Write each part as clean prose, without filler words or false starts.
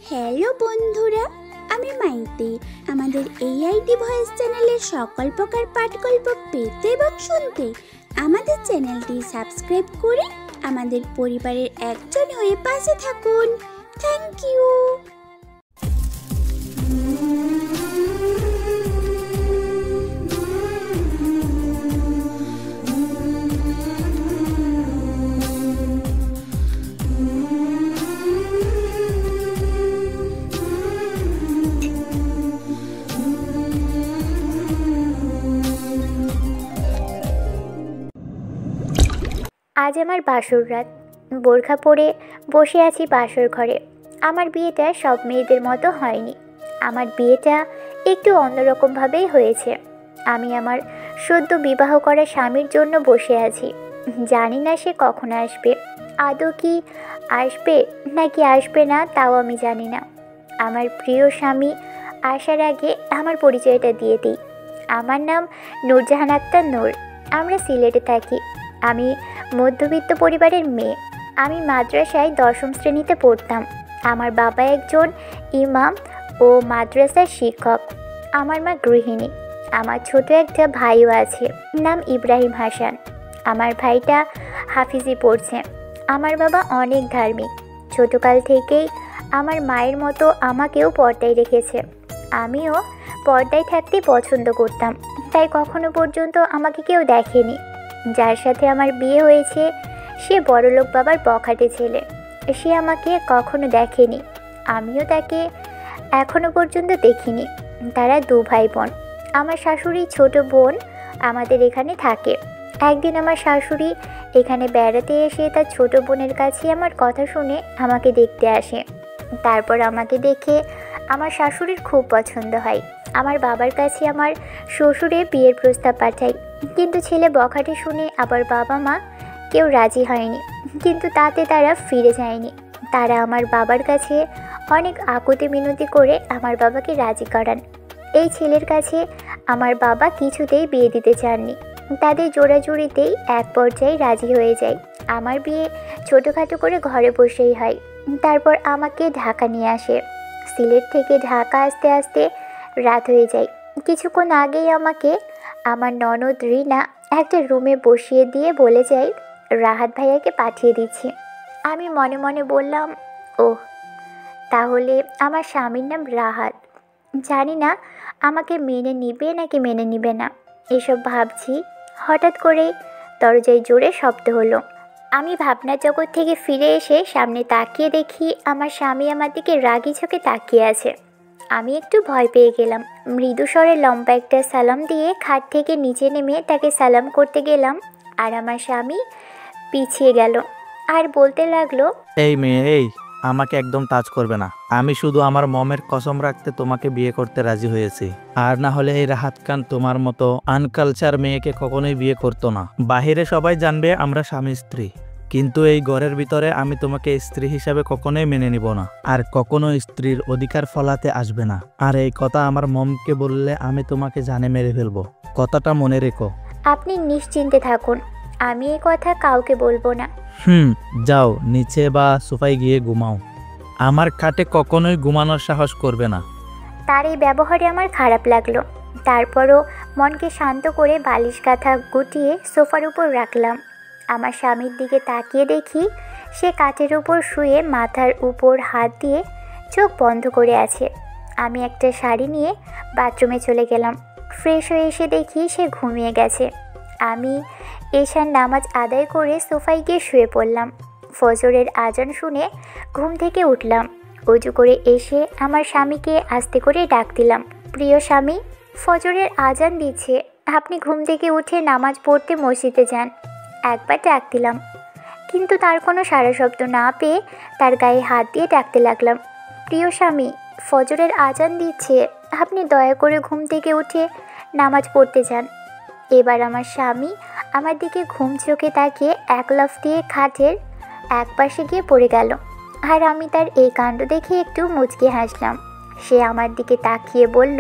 Hello বন্ধুরা, আমি মাইতি। আমাদের AID ভয়েস চ্যানেলের সকল প্রকার পাঠগল্প পেতে এবং শুনতে আমাদের চ্যানেলটি সাবস্ক্রাইব করে আমাদের পরিবারের একজন হয়ে পাশে থাকুন। Thank you. আজ আমার বাসর রাত। বোরখা পরে বসে আছি বাসর ঘরে। আমার বিয়েটা সব মেয়েদের মতো হয়নি। আমার বিয়েটা একটু অন্যরকমভাবেই হয়েছে। আমি আমার সদ্য বিবাহ করা স্বামীর জন্য বসে আছি। জানি না সে কখন আসবে, আদৌ কি আসবে নাকি আসবে না তাও আমি জানি না। আমার প্রিয় স্বামী আসার আগে আমার পরিচয়টা দিয়ে দিই। আমার নাম নূরজাহান আক্তার নূর। আমরা সিলেটে থাকি। আমি মধ্যবিত্ত পরিবারের মেয়ে। আমি মাদ্রাসায় 10ম শ্রেণীতে পড়তাম। আমার বাবা একজন ইমাম ও মাদ্রাসার শিক্ষক। আমার মা গৃহিণী। আমার ছোট একটা ভাইও আছে, নাম ইব্রাহিম হাসান। আমার ভাইটা হাফিজি পড়ছে। আমার বাবা অনেক ধার্মিক। ছোটকাল থেকেই আমার মায়ের মতো আমাকেও পর্দায় রেখেছে। আমিও পর্দায় থাকতে পছন্দ করতাম, তাই কখনো পর্যন্ত আমাকে কেউ দেখেনি। যার সাথে আমার বিয়ে হয়েছে সে বড়লোক বাবার বখাটে ছেলে। সে আমাকে কখনো দেখেনি, আমিও তাকে এখনো পর্যন্ত দেখিনি। তারা 2 ভাই বোন। আমার শাশুড়ি ছোট বোন আমাদের এখানে থাকে। একদিন আমার শাশুড়ি এখানে বেড়াতে এসে তার ছোট বোনের কাছে আমার কথা শুনে আমাকে দেখতে আসে। তারপর আমাকে দেখে আমার শাশুড়ির খুব পছন্দ হয়। আমার বাবার কাছে আমার শ্বশুরে বিয়ের প্রস্তাব পাঠায়, কিন্তু ছেলে বখাটে শুনে আবার বাবা মা কেউ রাজি হয়নি। কিন্তু তাতে তারা ফিরে যায়নি। তারা আমার বাবার কাছে অনেক আকুতি মিনতি করে আমার বাবাকে রাজি করান। এই ছেলের কাছে আমার বাবা কিছুতেই বিয়ে দিতে চাননি। তাদের জোড়াজুড়িতেই এক পর্যায়ে রাজি হয়ে যায়। আমার বিয়ে ছোটোখাটো করে ঘরে বসেই হয়। তারপর আমাকে ঢাকা নিয়ে আসে। সিলেট থেকে ঢাকা আসতে আসতে রাত হয়ে যায়। কিছুক্ষণ আগেই আমাকে আমার ননদ রিনা একটা রুমে বসিয়ে দিয়ে বলে যায় রাহাত ভাইয়াকে পাঠিয়ে দিচ্ছি। আমি মনে মনে বললাম, ওহ, তাহলে আমার স্বামীর নাম রাহাত। জানি না আমাকে মেনে নিবে নাকি মেনে নিবে না, এসব ভাবছি। হঠাৎ করেই দরজায় জোরে শব্দ হলো। আমি ভাবনার জগৎ থেকে ফিরে এসে সামনে তাকিয়ে দেখি আমার স্বামী আমার দিকে রাগি চোখে তাকিয়ে আছে। আমি একটু ভয় পেয়ে গেলাম। মৃদু স্বরে লম্বা একটা সালাম দিয়ে খাট থেকে নিচে নেমে তাকে সালাম করতে গেলাম, আর আমার স্বামী পিছিয়ে গেল আর বলতে লাগলো, এই মেয়ে, এই আমাকে একদম টাচ করবে না। আমি শুধু আমার মমের কসম রাখতে তোমাকে বিয়ে করতে রাজি হয়েছি। আর না হলে এই রাহাত খান তোমার মতো আনকালচার মেয়েকে কখনোই বিয়ে করতো না। বাহিরে সবাই জানবে আমরা স্বামী স্ত্রী, কিন্তু এই ঘরের ভিতরে আমি তোমাকে স্ত্রী হিসাবে কখনোই মেনে নিব না, আর কখনো স্ত্রীর অধিকার ফলাতে আসবে না। আর এই কথা আমার মমকে বললে আমি তোমাকে জানে মেরে ফেলবো। কথাটা মনে রেখো। আপনি নিশ্চিন্তে থাকুন, আমি এই কথা কাউকে বলবো না। যাও নিচে বা সোফায় গিয়ে ঘুমাও। আমার খাটে কখনোই ঘুমানোর সাহস করবে না। তার এই ব্যবহারে আমার খারাপ লাগলো। তারপরও মনকে শান্ত করে বালিশ কাঁথা গুটিয়ে সোফার উপর রাখলাম। আমার স্বামীর দিকে তাকিয়ে দেখি সে কাঠের উপর শুয়ে মাথার উপর হাত দিয়ে চোখ বন্ধ করে আছে। আমি একটা শাড়ি নিয়ে বাথরুমে চলে গেলাম। ফ্রেশ হয়ে এসে দেখি সে ঘুমিয়ে গেছে। আমি এশার নামাজ আদায় করে সোফায় গিয়ে শুয়ে পড়লাম। ফজরের আজান শুনে ঘুম থেকে উঠলাম। অজু করে এসে আমার স্বামীকে আস্তে করে ডাক দিলাম, প্রিয় স্বামী, ফজরের আজান দিচ্ছে, আপনি ঘুম থেকে উঠে নামাজ পড়তে মসজিদে যান। একবার ডাক দিলাম, কিন্তু তার কোনো সাড়া শব্দ না পেয়ে তার গায়ে হাত দিয়ে ডাকতে লাগলাম, প্রিয় স্বামী, ফজরের আজান দিচ্ছে, আপনি দয়া করে ঘুম থেকে উঠে নামাজ পড়তে যান। এবার আমার স্বামী আমার দিকে ঘুম চোখে তাকিয়ে এক লাফ দিয়ে খাটের এক পাশে গিয়ে পড়ে গেল। আর আমি তার এই কাণ্ড দেখে একটু মুচকি হাসলাম। সে আমার দিকে তাকিয়ে বলল,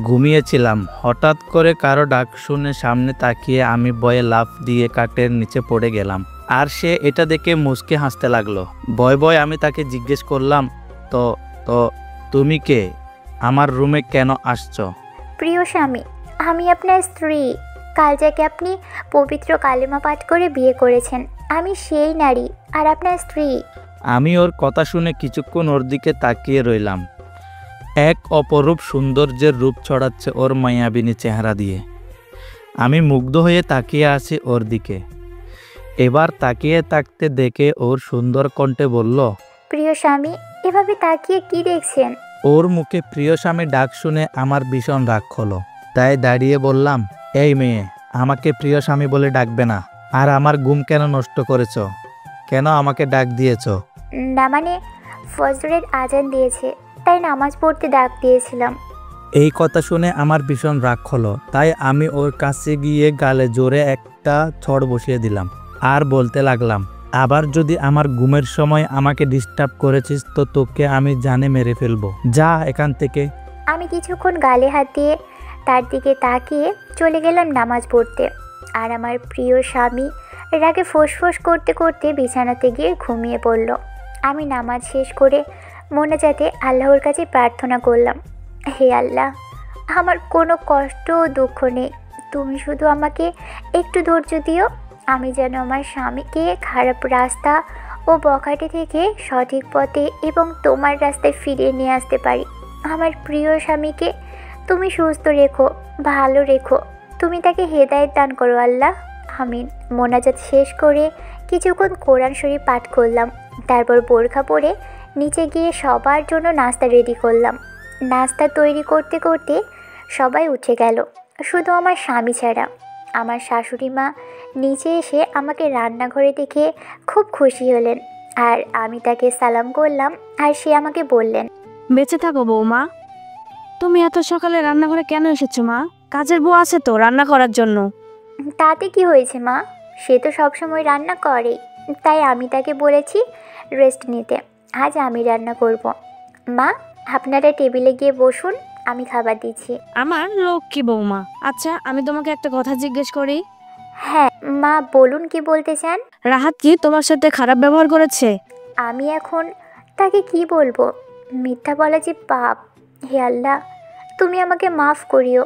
ঘুমিয়েছিলাম। হঠাৎ করে কারো ডাক শুনে সামনে তাকিয়ে আমি ভয়ে লাফ দিয়ে কাঠের নিচে পড়ে গেলাম। আর সে এটা দেখে মুচকে হাসতে লাগলো। ভয় ভয় আমি তাকে জিজ্ঞেস করলাম, তো তো তুমি কে? আমার রুমে কেন আসছো? প্রিয় স্বামী, আমি আপনার স্ত্রী। কাল যাকে আপনি পবিত্র কালেমা পাঠ করে বিয়ে করেছেন, আমি সেই নারী আর আপনার স্ত্রী। আমি ওর কথা শুনে কিছুক্ষণ ওর দিকে তাকিয়ে রইলাম। এক অপরূপ সৌন্দর্যের রূপ ছড়াচ্ছে ওর মায়াবিনী চেহারা দিয়ে। আমি মুগ্ধ হয়ে তাকিয়ে আছি ওর দিকে। এবার তাকিয়ে থাকতে দেখে ওর সুন্দর কণ্ঠে বলল, প্রিয় স্বামী, এভাবে তাকিয়ে কি দেখছেন? ওর মুখে প্রিয় স্বামী ডাক শুনে আমার ভীষণ রাগ হলো। তাই দাঁড়িয়ে বললাম, এই মেয়ে, আমাকে প্রিয় স্বামী বলে ডাকবে না। আর আমার ঘুম কেন নষ্ট করেছ? কেন আমাকে ডাক দিয়েছ? না মানে, ফজরের আজান দিয়েছে, তাই নামাজ পড়তে ডাক দিয়েছিলাম। এই কথা শুনে আমার ভীষণ রাগ হলো। তাই আমি ওর কাছে গিয়ে গালে জোরে একটা ছড় বসিয়ে দিলাম আর বলতে লাগলাম, আবার যদি আমার ঘুমের সময় আমাকে ডিস্টার্ব করেছিস তো তোকে আমি জানে মেরে ফেলবো। যা এখান থেকে। আমি কিছুক্ষণ গালে হাত দিয়ে তার দিকে তাকিয়ে চলে গেলাম নামাজ পড়তে। আর আমার প্রিয় স্বামী রাগে ফোঁস করতে করতে বিছানাতে গিয়ে ঘুমিয়ে পড়ল। আমি নামাজ শেষ করে মোনাজাতে আল্লাহর কাছে প্রার্থনা করলাম, হে আল্লাহ, আমার কোনো কষ্ট ও দুঃখ নেই, তুমি শুধু আমাকে একটু ধৈর্য দিও। আমি যেন আমার স্বামীকে খারাপ রাস্তা ও বখাটে থেকে সঠিক পথে এবং তোমার রাস্তায় ফিরিয়ে নিয়ে আসতে পারি। আমার প্রিয় স্বামীকে তুমি সুস্থ রেখো, ভালো রেখো, তুমি তাকে হেদায়েত দান করো আল্লাহ, আমিন। মোনাজাত শেষ করে কিছুক্ষণ কোরআন শরীফ পাঠ করলাম। তারপর বোরখা পরে নিচে গিয়ে সবার জন্য নাস্তা রেডি করলাম। নাস্তা তৈরি করতে করতে সবাই উঠে গেল, শুধু আমার স্বামী ছাড়া। আমার শাশুড়ি মা নিচে এসে আমাকে রান্নাঘরে দেখে খুব খুশি হলেন। আর আমি তাকে সালাম করলাম আর সে আমাকে বললেন, বেঁচে থাকো বৌমা। তুমি এত সকালে রান্নাঘরে কেন এসেছো মা? কাজের বউ আছে তো রান্না করার জন্য। তাতে কি হয়েছে মা, সে তো সবসময় রান্না করে, তাই আমি তাকে বলেছি রেস্ট নিতে। আজ আমি রান্না করব। মা, আপনারা টেবিলে গিয়ে বসুন, আমি খাবার দিচ্ছি। আমার লক্ষ্মী বৌমা। আচ্ছা, আমি তোমাকে একটা কথা জিজ্ঞেস করি। হ্যাঁ মা, বলুন কি বলতে চান। রাহাত কি তোমার সাথে খারাপ ব্যবহার করেছে? আমি এখন তাকে কি বলবো? মিথ্যা বলা যে পাপ। হে আল্লাহ, তুমি আমাকে মাফ করিও।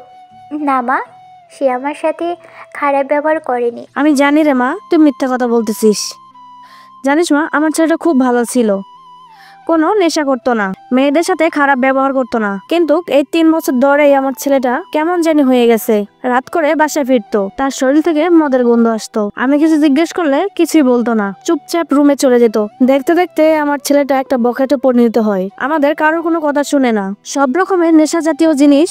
না মা, সে আমার সাথে খারাপ ব্যবহার করেনি। আমি জানি রে মা, তুই মিথ্যা কথা বলতেছিস। জানিস মা, আমার ছেলেটা খুব ভালো ছিল, কোনো নেশা করতো না, মেয়েদের সাথে খারাপ ব্যবহার করতো না। কিন্তু এই 3 বছর ধরেই আমার ছেলেটা কেমন জানি হয়ে গেছে। রাত করে বাসায় ফিরতো, তার শরীর থেকে মদের গন্ধ আসতো। আমি কিছু জিজ্ঞেস করলে কিছুই বলতো না, চুপচাপ রুমে চলে যেত। দেখতে দেখতে আমার ছেলেটা একটা বখাটে পরিণত হয়। আমাদের কারোর কোনো কথা শুনে না, সব রকমের নেশা জাতীয় জিনিস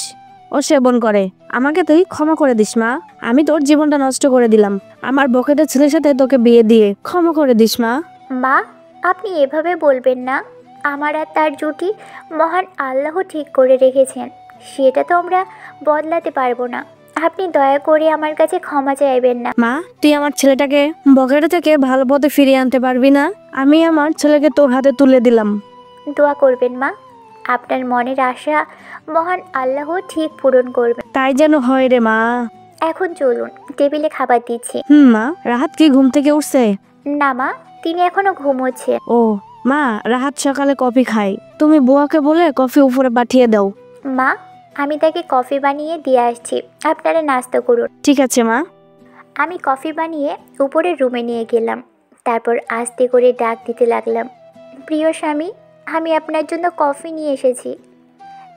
ও সেবন করে। আমাকে তুই ক্ষমা করে দিস মা, আমি তোর জীবনটা নষ্ট করে দিলাম আমার বখাটে ছেলের সাথে তোকে বিয়ে দিয়ে। ক্ষমা করে দিস মা। মা, আপনি এভাবে বলবেন না। আমার আর তার জুটি মহান আল্লাহ ঠিক করে রেখেছেন, সেটা তো আমরা বদলাতে পারবো না। আপনি দয়া করে আমার কাছে ক্ষমা চাইবেন না। মা, তুই আমার ছেলেটাকে বকেটা থেকে ভালো পথে ফিরিয়ে আনতে পারবি না? আমি আমার ছেলেকে তোর হাতে তুলে দিলাম। দোয়া করবেন মা, আপনার মনের আশা মহান আল্লাহ ঠিক পূরণ করবেন। তাই যেন হয় রে মা। এখন চলুন, টেবিলে খাবার দিচ্ছি। মা, রাহাত কি ঘুম থেকে উঠছে? না মা, তিনি এখনো ঘুমোচ্ছেন। ও মা, রাহাত সকালে কফি খাই, তুমি বুয়াকে বলে কফি উপরে পাঠিয়ে দাও। মা, আমি তাকে কফি বানিয়ে দিয়ে আসছি, আপনারা নাস্তা করুন। ঠিক আছে মা। আমি কফি বানিয়ে উপরের রুমে নিয়ে গেলাম। তারপর আস্তে করে ডাক দিতে লাগলাম, প্রিয় স্বামী, আমি আপনার জন্য কফি নিয়ে এসেছি।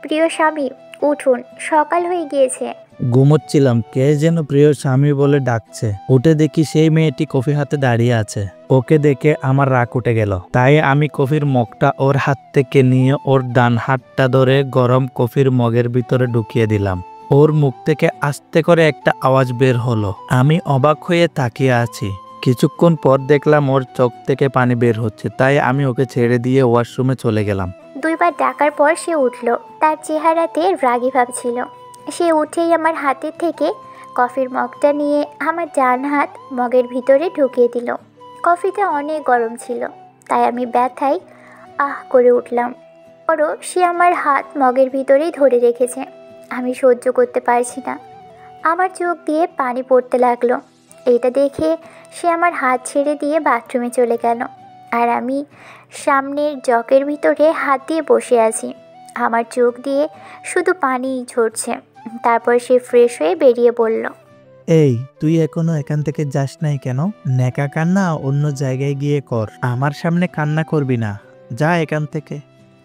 প্রিয় স্বামী, উঠুন, সকাল হয়ে গিয়েছে। ঘুমোচ্ছিলাম, কে যেন প্রিয় স্বামী বলে ডাকছে। উঠে দেখি সেই মেয়েটি কফি হাতে দাঁড়িয়ে আছে। ওকে দেখে আমার রাগ উঠে গেল। তাই আমি কফির মগটা ওর হাত থেকে নিয়ে ওর ডান হাতটা ধরে গরম কফির মগের ভিতরে ঢুকিয়ে দিলাম। ওর মুখ থেকে আস্তে করে একটা আওয়াজ বের হলো। আমি অবাক হয়ে তাকিয়ে আছি। কিছুক্ষণ পর দেখলাম ওর চোখ থেকে পানি বের হচ্ছে। তাই আমি ওকে ছেড়ে দিয়ে ওয়াশরুমে চলে গেলাম। 2 বার ডাকার পর সে উঠল। তার চেহারাতে রাগী ভাব ছিল। সে উঠেই আমার হাতের থেকে কফির মগটা নিয়ে আমার ডান হাত মগের ভিতরে ঢুকিয়ে দিল। কফিটা অনেক গরম ছিল, তাই আমি ব্যথায় আহ করে উঠলাম। বড় সে আমার হাত মগের ভিতরেই ধরে রেখেছে। আমি সহ্য করতে পারছি না। আমার চোখ দিয়ে পানি পড়তে লাগলো। এটা দেখে সে আমার হাত ছেড়ে দিয়ে বাথরুমে চলে গেল। আর আমি সামনের জকের ভিতরে হাত দিয়ে বসে আছি। আমার চোখ দিয়ে শুধু পানিই ঝরছে। তারপর সে ফ্রেশ হয়ে বেরিয়ে পড়ল। এই, তুই এখনো এখান থেকে যাস নাই কেন? নেকা কান্না অন্য জায়গায় গিয়ে কর, আমার সামনে কান্না করবি না। যা এখান থেকে।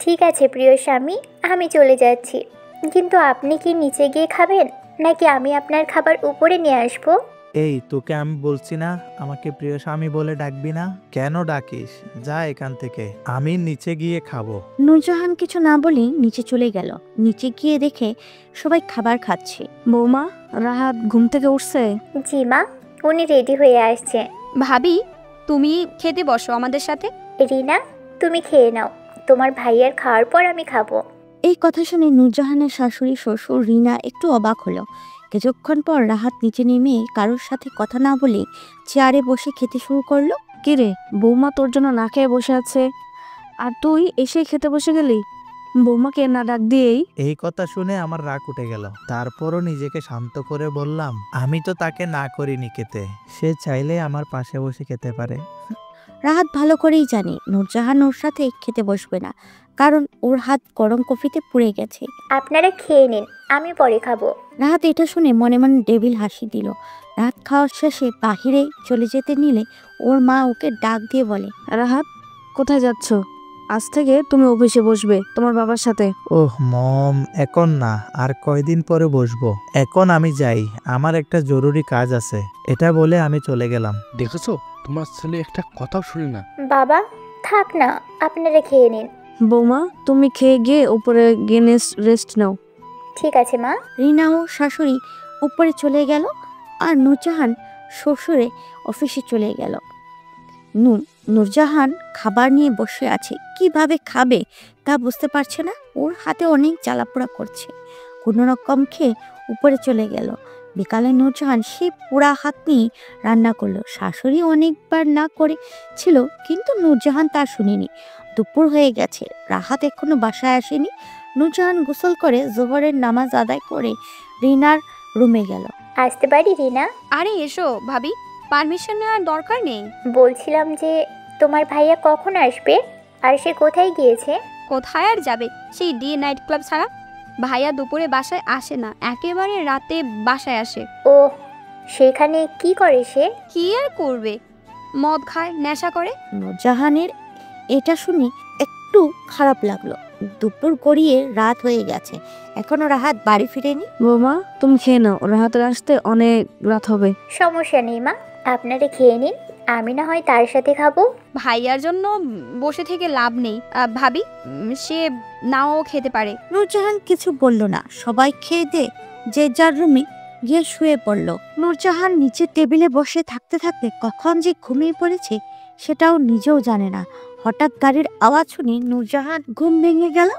ঠিক আছে প্রিয় স্বামী, আমি চলে যাচ্ছি। কিন্তু আপনি কি নিচে গিয়ে খাবেন, নাকি আমি আপনার খাবার উপরে নিয়ে আসবো? এই, তোকে আমি বলছি না আমাকে প্রিয় স্বামী বলে ডাকবি না? কেন ডাকিস? যা এখান থেকে, আমি নিচে গিয়ে খাবো। নূরজাহান কিছু না বলেই নিচে চলে গেল। নিচে গিয়ে দেখে সবাই খাবার খাচ্ছে। বৌমা, রাহাত ঘুম থেকে উঠছে? জি মা, উনি রেডি হয়ে আসছে। ভাবি, তুমি খেতে বসো আমাদের সাথে। রিনা, তুমি খেয়ে নাও, তোমার ভাইয়ার খাওয়ার পর আমি খাবো। এই কথা শুনে নূরজাহানের শাশুড়ি শ্বশুর রিনা একটু অবাক হলো। কিছুক্ষণ পর রাহাত নিচে নেমে কারোর সাথে কথা না বলে চেয়ারে বসে খেতে শুরু করলো। কিরে, বৌমা তোর জন্য না খেয়ে বসে আছে, আর তুই এসে খেতে বসে গেলি বৌমাকে না ডাক দিয়েই? এই কথা শুনে আমার রাগ উঠে গেল। তারপরও নিজেকে শান্ত করে বললাম, আমি তো তাকে না করিনি খেতে, সে চাইলে আমার পাশে বসে খেতে পারে। রাহাত ভালো করেই জানে নূরজাহান ওর সাথে খেতে বসবে না, কারণ ওর হাত গরম কফিতে পুড়ে গেছে। আপনারা খেয়ে নিন, আমি পরে খাবো। রাহাত এটা শুনে মনে মনে ডেভিল হাসি দিল। রাত খাওয়ার শেষে বাহিরে চলে যেতে নিলে ওর মা ওকে ডাক দিয়ে বলে, রাহাত, কোথায় যাচ্ছ? আজ থেকে তুমি অফিসে বসবে তোমার বাবার সাথে। ওহ মম, এখন না, আর কয়দিন পরে বসবো। এখন আমি যাই, আমার একটা জরুরি কাজ আছে। এটা বলে আমি চলে গেলাম। দেখেছো, তোমার ছেলে একটা কথাও শুনে না। বাবা, থাক না, আপনারা খেয়ে নিন। বৌমা, তুমি খেয়ে গিয়ে উপরে গিয়ে রেস্ট নাও। ঠিক আছে মা। রিনা ও শাশুড়ি উপরে চলে গেল আর নূরজাহান শ্বশুরে অফিসে চলে গেল। নূরজাহান খাবার নিয়ে বসে আছে, কিভাবে খাবে তা বুঝতে পারছে না। ওর হাতে অনেক জ্বালাপোড়া করছে। কোনো রকম খেয়ে উপরে চলে গেল। বিকালে নূরজাহান সেই পোড়া হাত নিয়ে রান্না করলো। শাশুড়ি অনেকবার না করেছিল, কিন্তু নূরজাহান তা শুনেনি। দুপুর হয়ে গেছে, রাহাত এখনো বাসায় আসেনি। নূরজাহান গোসল করে জোহরের নামাজ আদায় করে রিনার রুমে গেল। আসতে পারি রিনা? আরে এসো ভাবি, পারমিশন নেওয়ার দরকার নেই। বলছিলাম যে তোমার ভাইয়া কখন আসবে, আর সে কোথায় গিয়েছে? কোথায় আর যাবে, সেই ডে নাইট ক্লাব ছাড়া। ভাইয়া দুপুরে বাসায় আসে না, একেবারে রাতে বাসায় আসে। ও, সেখানে কি করে সে? কি আর করবে, মদ খায়, নেশা করে। নূরজাহানের এটা শুনে একটু খারাপ লাগলো। দুপুর গড়িয়ে রাত হয়ে গেছে, এখনো রাহাত বাড়ি ফিরেনি। বৌমা, তুমি খেয়ে নাও, রাহাতের আসতে অনেক রাত হবে। সমস্যা নেই মা, আপনারা খেয়ে নিন, আমি না হয় তার সাথে খাবো। ভাইয়ার জন্য বসে থেকে লাভ নেই ভাবি, সে নাও খেতে পারে। নূরজাহান কিছু বলল না। সবাই খেয়ে দে যে যার রুমে গিয়ে শুয়ে পড়ল। নূরজাহান নিচে টেবিলে বসে থাকতে থাকতে কখন যে ঘুমিয়ে পড়েছে সেটাও নিজেও জানে না। হঠাৎ গাড়ির আওয়াজ শুনে নূরজাহান ঘুম ভেঙে গেল।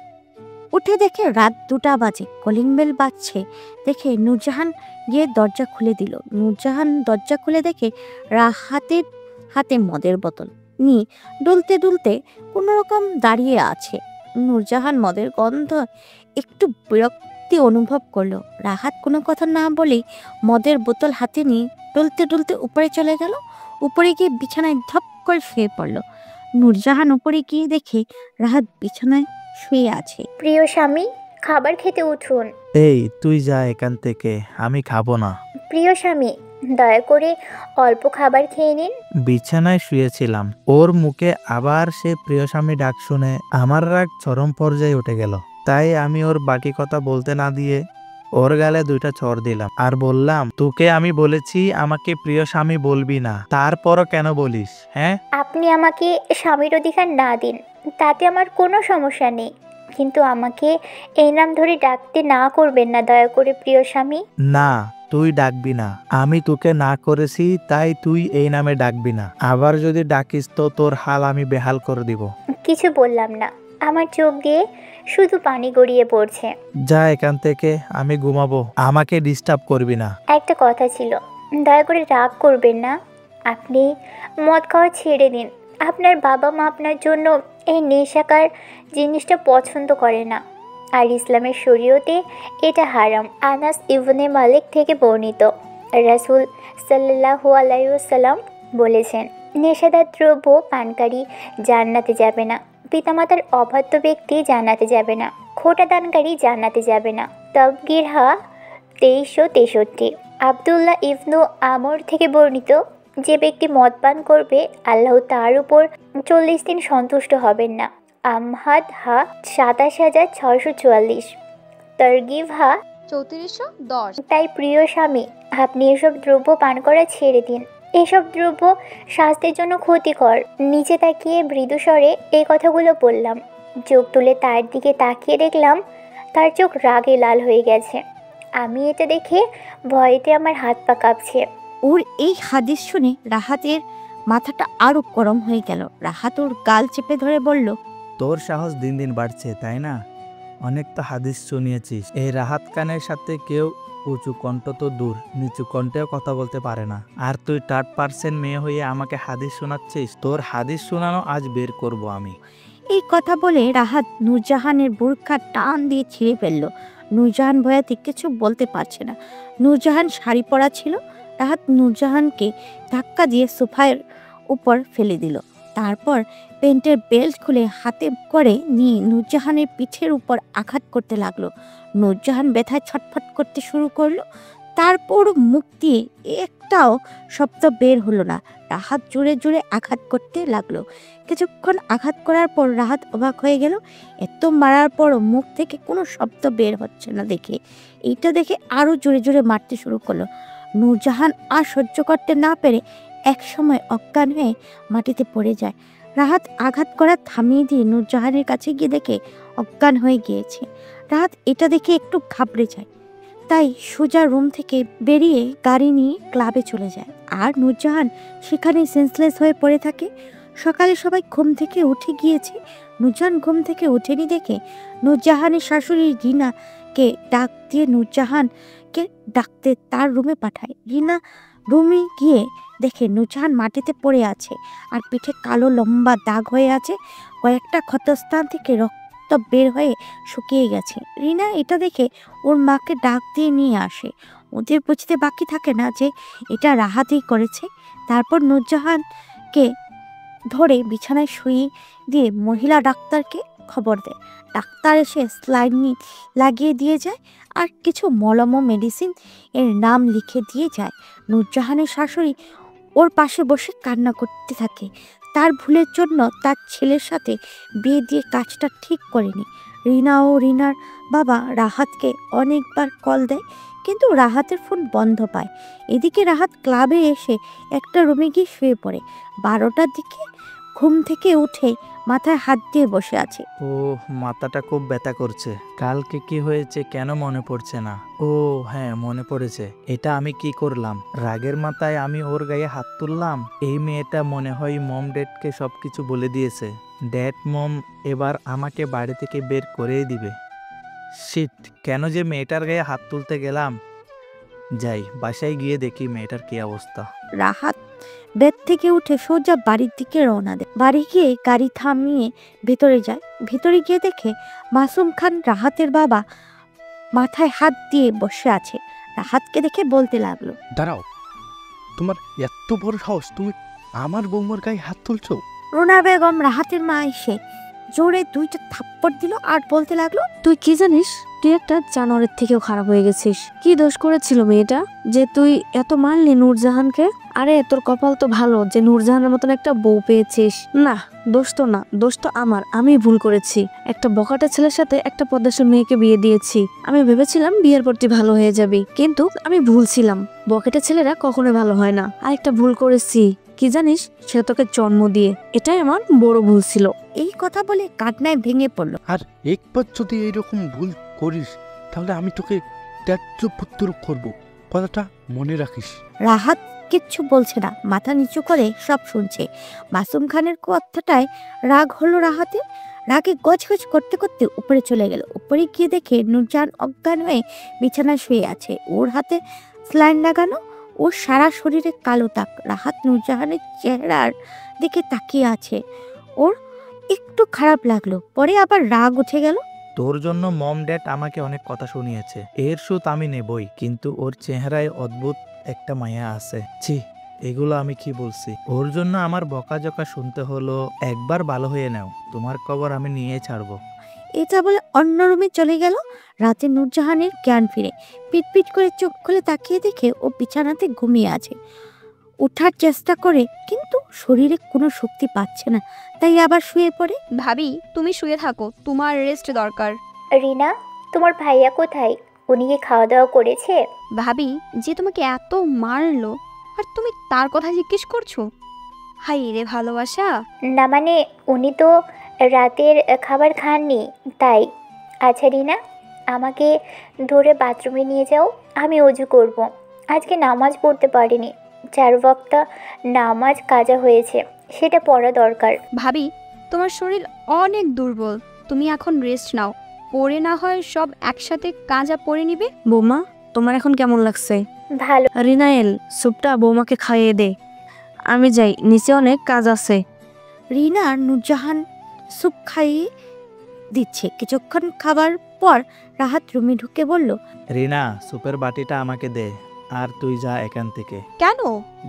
উঠে দেখে রাত 2টা বাজে, কলিং বেল বাজছে। দেখে নূরজাহান গিয়ে দরজা খুলে দিল। নূরজাহান দরজা খুলে দেখে রাহাতের হাতে মদের বোতল নিয়ে দুলতে দুলতে কোনো রকম দাঁড়িয়ে আছে। নূরজাহান মদের গন্ধ একটু বিরক্তি অনুভব করলো। রাহাত কোনো কথা না বলেই মদের বোতল হাতে নিয়ে ডুলতে ডুলতে উপরে চলে গেল। উপরে গিয়ে বিছানায় ধপ করে শুয়ে পড়ল। নূরজাহান উপরে গিয়ে দেখে রাহাত বিছানায় শুয়ে আছে। প্রিয় স্বামী, খাবার খেতে উঠুন। এই, তুই যা এখান থেকে, আমি খাবো না। প্রিয় স্বামী, দয়া করে অল্প খাবার খেয়ে নিন। বিছানায় শুয়েছিলাম, ওর মুখে আবার সে প্রিয় স্বামী ডাক শুনে আমার রাগ চরম পর্যায়ে উঠে গেল। তাই আমি ওর বাকি কথা বলতে না দিয়ে ওর গালে 2টা চড় দিলাম আর বললাম, তোকে আমি বলেছি আমাকে প্রিয় স্বামী বলবি না, তারপরও কেন বলিস? হ্যাঁ, আপনি আমাকে স্বামীর অধিকার না দিন, তাতে আমার কোনো সমস্যা নেই, কিন্তু আমাকে এই নাম ধরে ডাকতে না করবেন না দয়া করে প্রিয় স্বামী। না, তুই ডাকবি না। আমি তোকে না করেছি তাই তুই এই নামে ডাকবি না। আবার যদি ডাকিস তো তোর হাল আমি বেহাল করে দিব। কিছু বললাম না, আমার চোখ দিয়ে শুধু পানি গড়িয়ে পড়ছে। যা এখান থেকে, আমি ঘুমাবো, আমাকে ডিস্টার্ব করবি না। একটা কথা ছিল, দয়া করে রাগ করবেন না, আপনি মদ খাওয়া ছেড়ে দিন। আপনার বাবা মা আপনার জন্য এই নেশাকার জিনিসটা পছন্দ করে না। আর ইসলামের শরীয়তে এটা হারাম। আনাস ইবনে মালিক থেকে বর্ণিত, রাসূল সাল্লাল্লাহু আলাইহি ওয়াসাল্লাম বলেছেন, নেশাদার দ্রব্য পানকারী জান্নাতে যাবে না, পিতামাতার অবাধ্য ব্যক্তি জান্নাতে যাবে না, খোটা দানকারী জান্নাতে যাবে না। তাবগিরহা 2363। আব্দুল্লাহ ইবনু আমর থেকে বর্ণিত, যে ব্যক্তি মদ পান করবে আল্লাহ তার উপর 40 দিন সন্তুষ্ট হবেন না। আমহাদ হা 27644। তরগিব হা 3410। তাই প্রিয় স্বামী, আপনি এসব দ্রব্য পান করা ছেড়ে দিন। এসব দ্রব্য স্বাস্থ্যের জন্য ক্ষতিকর। নিচে তাকিয়ে মৃদু স্বরে এই কথাগুলো বললাম। চোখ তুলে তার দিকে তাকিয়ে দেখলাম তার চোখ রাগে লাল হয়ে গেছে। আমি এটা দেখে ভয়েতে আমার হাত পা কাঁপছে। ওর এই হাদিস শুনে রাহাতের মাথাটা আরো গরম হয়ে গেল। রাহাত ওর গাল চেপে ধরে বলল, তোর সাহস দিন দিন বাড়ছে, তাই না? অনেক তো হাদিস শুনিয়েছিস। এই রাহাত খানের সাথে কেউ উঁচু কণ্ঠ তো দূর, নিচু কণ্ঠেও কথা বলতে পারে না। আর তুই 3rd-person মেয়ে হয়ে আমাকে হাদিস শোনাচ্ছিস? তোর হাদিস শোনানো আজ বের করব আমি। এই কথা বলে রাহাত নূরজাহানের বোরখা টান দিয়ে ছিঁড়ে ফেলল। নূরজাহান ভয়াতে কিছু বলতে পারছে না। নূরজাহান শাড়ি পরা ছিল। রাহাত নূরজাহানকে ধাক্কা দিয়ে সোফার উপর ফেলে দিল। তারপর প্যান্টের বেল্ট খুলে হাতে করে নিয়ে নূরজাহানের পিঠের উপর আঘাত করতে লাগলো। নূরজাহান ব্যথায় ছটফট করতে শুরু করলো। তারপর মুখ দিয়ে একটাও শব্দ বের হলো না। রাহাত জোরে জোরে আঘাত করতে লাগলো। কিছুক্ষণ আঘাত করার পর রাহাত অবাক হয়ে গেল। এত মারার পরও মুখ থেকে কোনো শব্দ বের হচ্ছে না দেখে এইটা দেখে আরও জোরে জোরে মারতে শুরু করলো। নূরজাহান আর সহ্য করতে না পেরে একসময় অজ্ঞান হয়ে মাটিতে পড়ে যায়। রাহাত আঘাত করা থামিয়ে দিয়ে নূরজাহানের কাছে গিয়ে দেখে অজ্ঞান হয়ে গিয়েছে। রাহাত এটা দেখে একটু ঘাবড়ে যায়। তাই সোজা রুম থেকে বেরিয়ে গাড়ি নিয়ে ক্লাবে চলে যায়। আর নূরজাহান সেখানে সেন্সলেস হয়ে পড়ে থাকে। সকালে সবাই ঘুম থেকে উঠে গিয়েছে। নূরজাহান ঘুম থেকে ওঠেনি দেখে নূরজাহানের শাশুড়ি রিনাকে ডাক দিয়ে নূরজাহানকে ডাকতে তার রুমে পাঠায়। রিনা রুমে গিয়ে দেখে নূরজাহান মাটিতে পড়ে আছে আর পিঠে কালো লম্বা দাগ হয়ে আছে। কয়েকটা ক্ষতস্থান থেকে রক্ত বের হয়ে শুকিয়ে গেছে। রিনা এটা দেখে ওর মাকে ডাক দিয়ে নিয়ে আসে। ওদের বুঝতে বাকি থাকে না যে এটা রাহাতই করেছে। তারপর নূরজাহানকে ধরে বিছানায় শুয়ে দিয়ে মহিলা ডাক্তারকে খবর দেয়। ডাক্তার এসে স্লাইন লাগিয়ে দিয়ে যায় আর কিছু মলম ও মেডিসিন এর নাম লিখে দিয়ে যায়। নূরজাহানের শাশুড়ি ওর পাশে বসে কান্না করতে থাকে। তার ভুলের জন্য তার ছেলের সাথে বিয়ে দিয়ে কাজটা ঠিক করেনি। রিনা ও রিনার বাবা রাহাতকে অনেকবার কল দেয়, কিন্তু রাহাতের ফোন বন্ধ পায়। এদিকে রাহাত ক্লাবে এসে একটা রুমে গিয়ে শুয়ে পড়ে। 12টার দিকে ঘুম থেকে উঠে মাথায় হাত দিয়ে বসে আছে। ও, মাথাটা খুব ব্যথা করছে। কালকে কি হয়েছে কেন মনে পড়ছে না? ও হ্যাঁ, মনে পড়েছে। এটা আমি কি করলাম? রাগের মাথায় আমি ওর গায়ে হাত তুললাম। এই মেয়েটা মনে হয় মম ড্যাডকে সবকিছু বলে দিয়েছে। ড্যাড মম এবার আমাকে বাড়ি থেকে বের করেই দিবে। শিট, কেন যে মেয়েটার গায়ে হাত তুলতে গেলাম। যাই, বাসায় গিয়ে দেখি মেয়েটার কি অবস্থা। রাহাত বেড থেকে উঠে সোজা বাড়ির দিকে রওনা দেয়। বাড়ি গিয়ে গাড়ি থামিয়ে ভেতরে যায়। ভেতরে গিয়ে দেখে মাসুম খান রাহাতের বাবা মাথায় হাত দিয়ে বসে আছে। রাহাতকে দেখে বলতে লাগলো, দাঁড়াও, তোমার এত বড় সাহস, তুমি আমার বৌমার গায়ে হাত তুলছো? রুনা বেগম রাহাতের মা এসে জোরে 2টা থাপ্পড় দিল আর বলতে লাগলো, তুই কি জানিস? তুই একটা জানোয়ারের থেকেও খারাপ হয়ে গেছিস। কি দোষ করেছিল মেয়েটা যে তুই এত মারলি নূরজাহানকে? আরে তোর কপাল তো ভালো যে নূরজাহানের মতন একটা বউ পেয়েছিস। না, দোষ তো না, দোষ তো আমার। আমি ভুল করেছি। একটা বকাটা ছেলের সাথে একটা পদ্মাসের মেয়েকে বিয়ে দিয়েছি। আমি ভেবেছিলাম বিয়ের পর তুই ভালো হয়ে যাবি, কিন্তু আমি ভুল ছিলাম। বকেটা ছেলেরা কখনো ভালো হয় না। আর একটা ভুল করেছি, কি জানিস? সে তোকে জন্ম দিয়ে, এটাই আমার বড় ভুল ছিল। এই কথা বলে কান্নায় ভেঙে পড়ল। আর একবার যদি এইরকম ভুল করিস তাহলে আমি তোকে ত্যায্য পুত্র করবো, কথাটা মনে রাখিস। রাহাত কিচ্ছু বলছে না, মাথা নিচু করে সব শুনছে। মাসুম খানের কথাটায় রাগ হলো রাহাতের। রাগে গজগজ করতে করতে উপরে চলে গেল। উপরে গিয়ে দেখে নূরজাহান অজ্ঞান হয়ে বিছানায় শুয়ে আছে। ওর হাতে স্লাইন লাগানো, ওর সারা শরীরে কালো দাগ। রাহাত নূরজাহানের চেহারার দিকে তাকিয়ে আছে। ওর একটু খারাপ লাগলো, পরে আবার রাগ উঠে গেল। তোর জন্য মম ড্যাড আমাকে অনেক কথা শুনিয়েছে, এর সুত আমি নেবই, কিন্তু ওর চেহারায় অদ্ভুত একটা মায়া আছে। ছি, এগুলো আমি কি বলছি? ওর জন্য আমার বকাঝকা শুনতে হলো। একবার ভালো হয়ে নাও, তোমার খবর আমি নিয়ে ছাড়বো। এটা বলে অন্য রুমে চলে গেল। রাতে নূরজাহানের জ্ঞান ফিরে পিটপিট করে চোখ খুলে তাকিয়ে দেখে ও বিছানাতে ঘুমিয়ে আছে। ওঠার চেষ্টা করে কিন্তু শরীরে কোনো শক্তি পাচ্ছে না, তাই আবার শুয়ে পড়ে। ভাবি তুমি শুয়ে থাকো, তোমার রেস্ট দরকার। রিনা, তোমার ভাইয়া কোথায়? উনি কি খাওয়া দাওয়া করেছে? ভাবি যে তোমাকে এত মারলো আর তুমি তার কথা জিজ্ঞেস করছো? হাই রে ভালোবাসা। না মানে উনি তো রাতের খাবার খাননি তাই। আচ্ছা রিনা, আমাকে ধরে বাথরুমে নিয়ে যাও, আমি অজু করব। আজকে নামাজ পড়তে পারিনি, 4 ওয়াক্ত নামাজ কাজা হয়েছে, সেটা পড়া দরকার। ভাবি তোমার শরীর অনেক দুর্বল, তুমি এখন রেস্ট নাও, পরে না হয় সব একসাথে কাজা পরে নিবে। বৌমা, তোমার এখন কেমন লাগছে? ভালো। রিনায়েল, স্যুপটা বৌমাকে খাইয়ে দে। আমি যাই, নিচে অনেক কাজ আছে। রিনা আর নূরজাহান স্যুপ খাইয়ে দিচ্ছে। কিছুক্ষণ খাবার পর রাহাত রুমে ঢুকে বলল, রিনা, সুপের বাটিটা আমাকে দে, আর তুই যা এখান থেকে। কেন?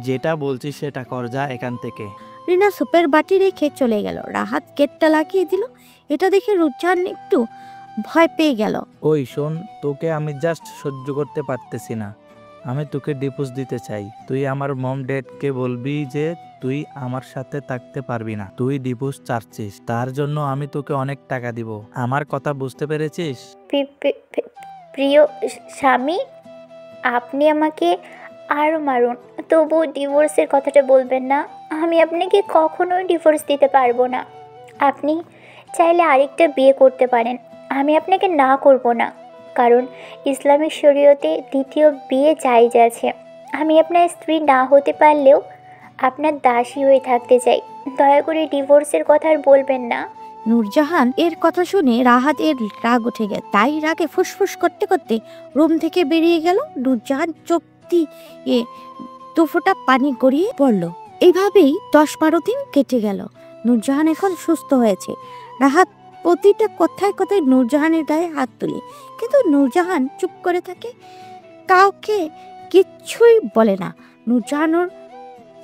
যেটা বলছিস সেটা কর, যা এখান থেকে। রিনা সুপের বাটি রেখে চলে গেল। রাহাত গেটটা লাগিয়ে দিল। এটা দেখে নূরজাহান একটু ভয় পেয়ে গেল। ওই শোন, তোকে আমি জাস্ট সহ্য করতে পারতেছি না। আমি তোকে ডিভোর্স দিতে চাই। তুই আমার মম ড্যাডকে বলবি যে তুই আমার সাথে থাকতে পারবি না, তুই ডিভোর্স চাচ্ছিস। তার জন্য আমি তোকে অনেক টাকা দিব। আমার কথা বুঝতে পেরেছিস? প্রিয় স্বামী, আপনি আমাকে আরও মারুন, তবু ডিভোর্সের কথাটা বলবেন না। আমি আপনাকে কখনোই ডিভোর্স দিতে পারবো না। আপনি চাইলে আরেকটা বিয়ে করতে পারেন, আমি আপনাকে না করব না, কারণ ইসলামিক শরীয়তে দ্বিতীয় বিয়ে জায়েজ আছে। আমি আপনার স্ত্রী না হতে পারলেও আপনার দাসী হয়ে থাকতে চাই। দয়া করে ডিভোর্সের কথা আর বলবেন না। নূরজাহান এর কথা শুনে রাহাত এর রাগ উঠে গেল, তাই রাগে ফুসফুস করতে করতে রুম থেকে বেরিয়ে গেল। নূরজাহান চোখ দিয়ে 2 ফোঁটা পানি গড়িয়ে পড়ল। এইভাবেই 10-12 দিন কেটে গেল। নূরজাহান এখন সুস্থ হয়েছে। রাহাত প্রতিটা কথায় কথায় নূরজাহানের গায়ে হাত তুলে, কিন্তু নূরজাহান চুপ করে থাকে, কাউকে কিচ্ছুই বলে না। নূরজাহান ওর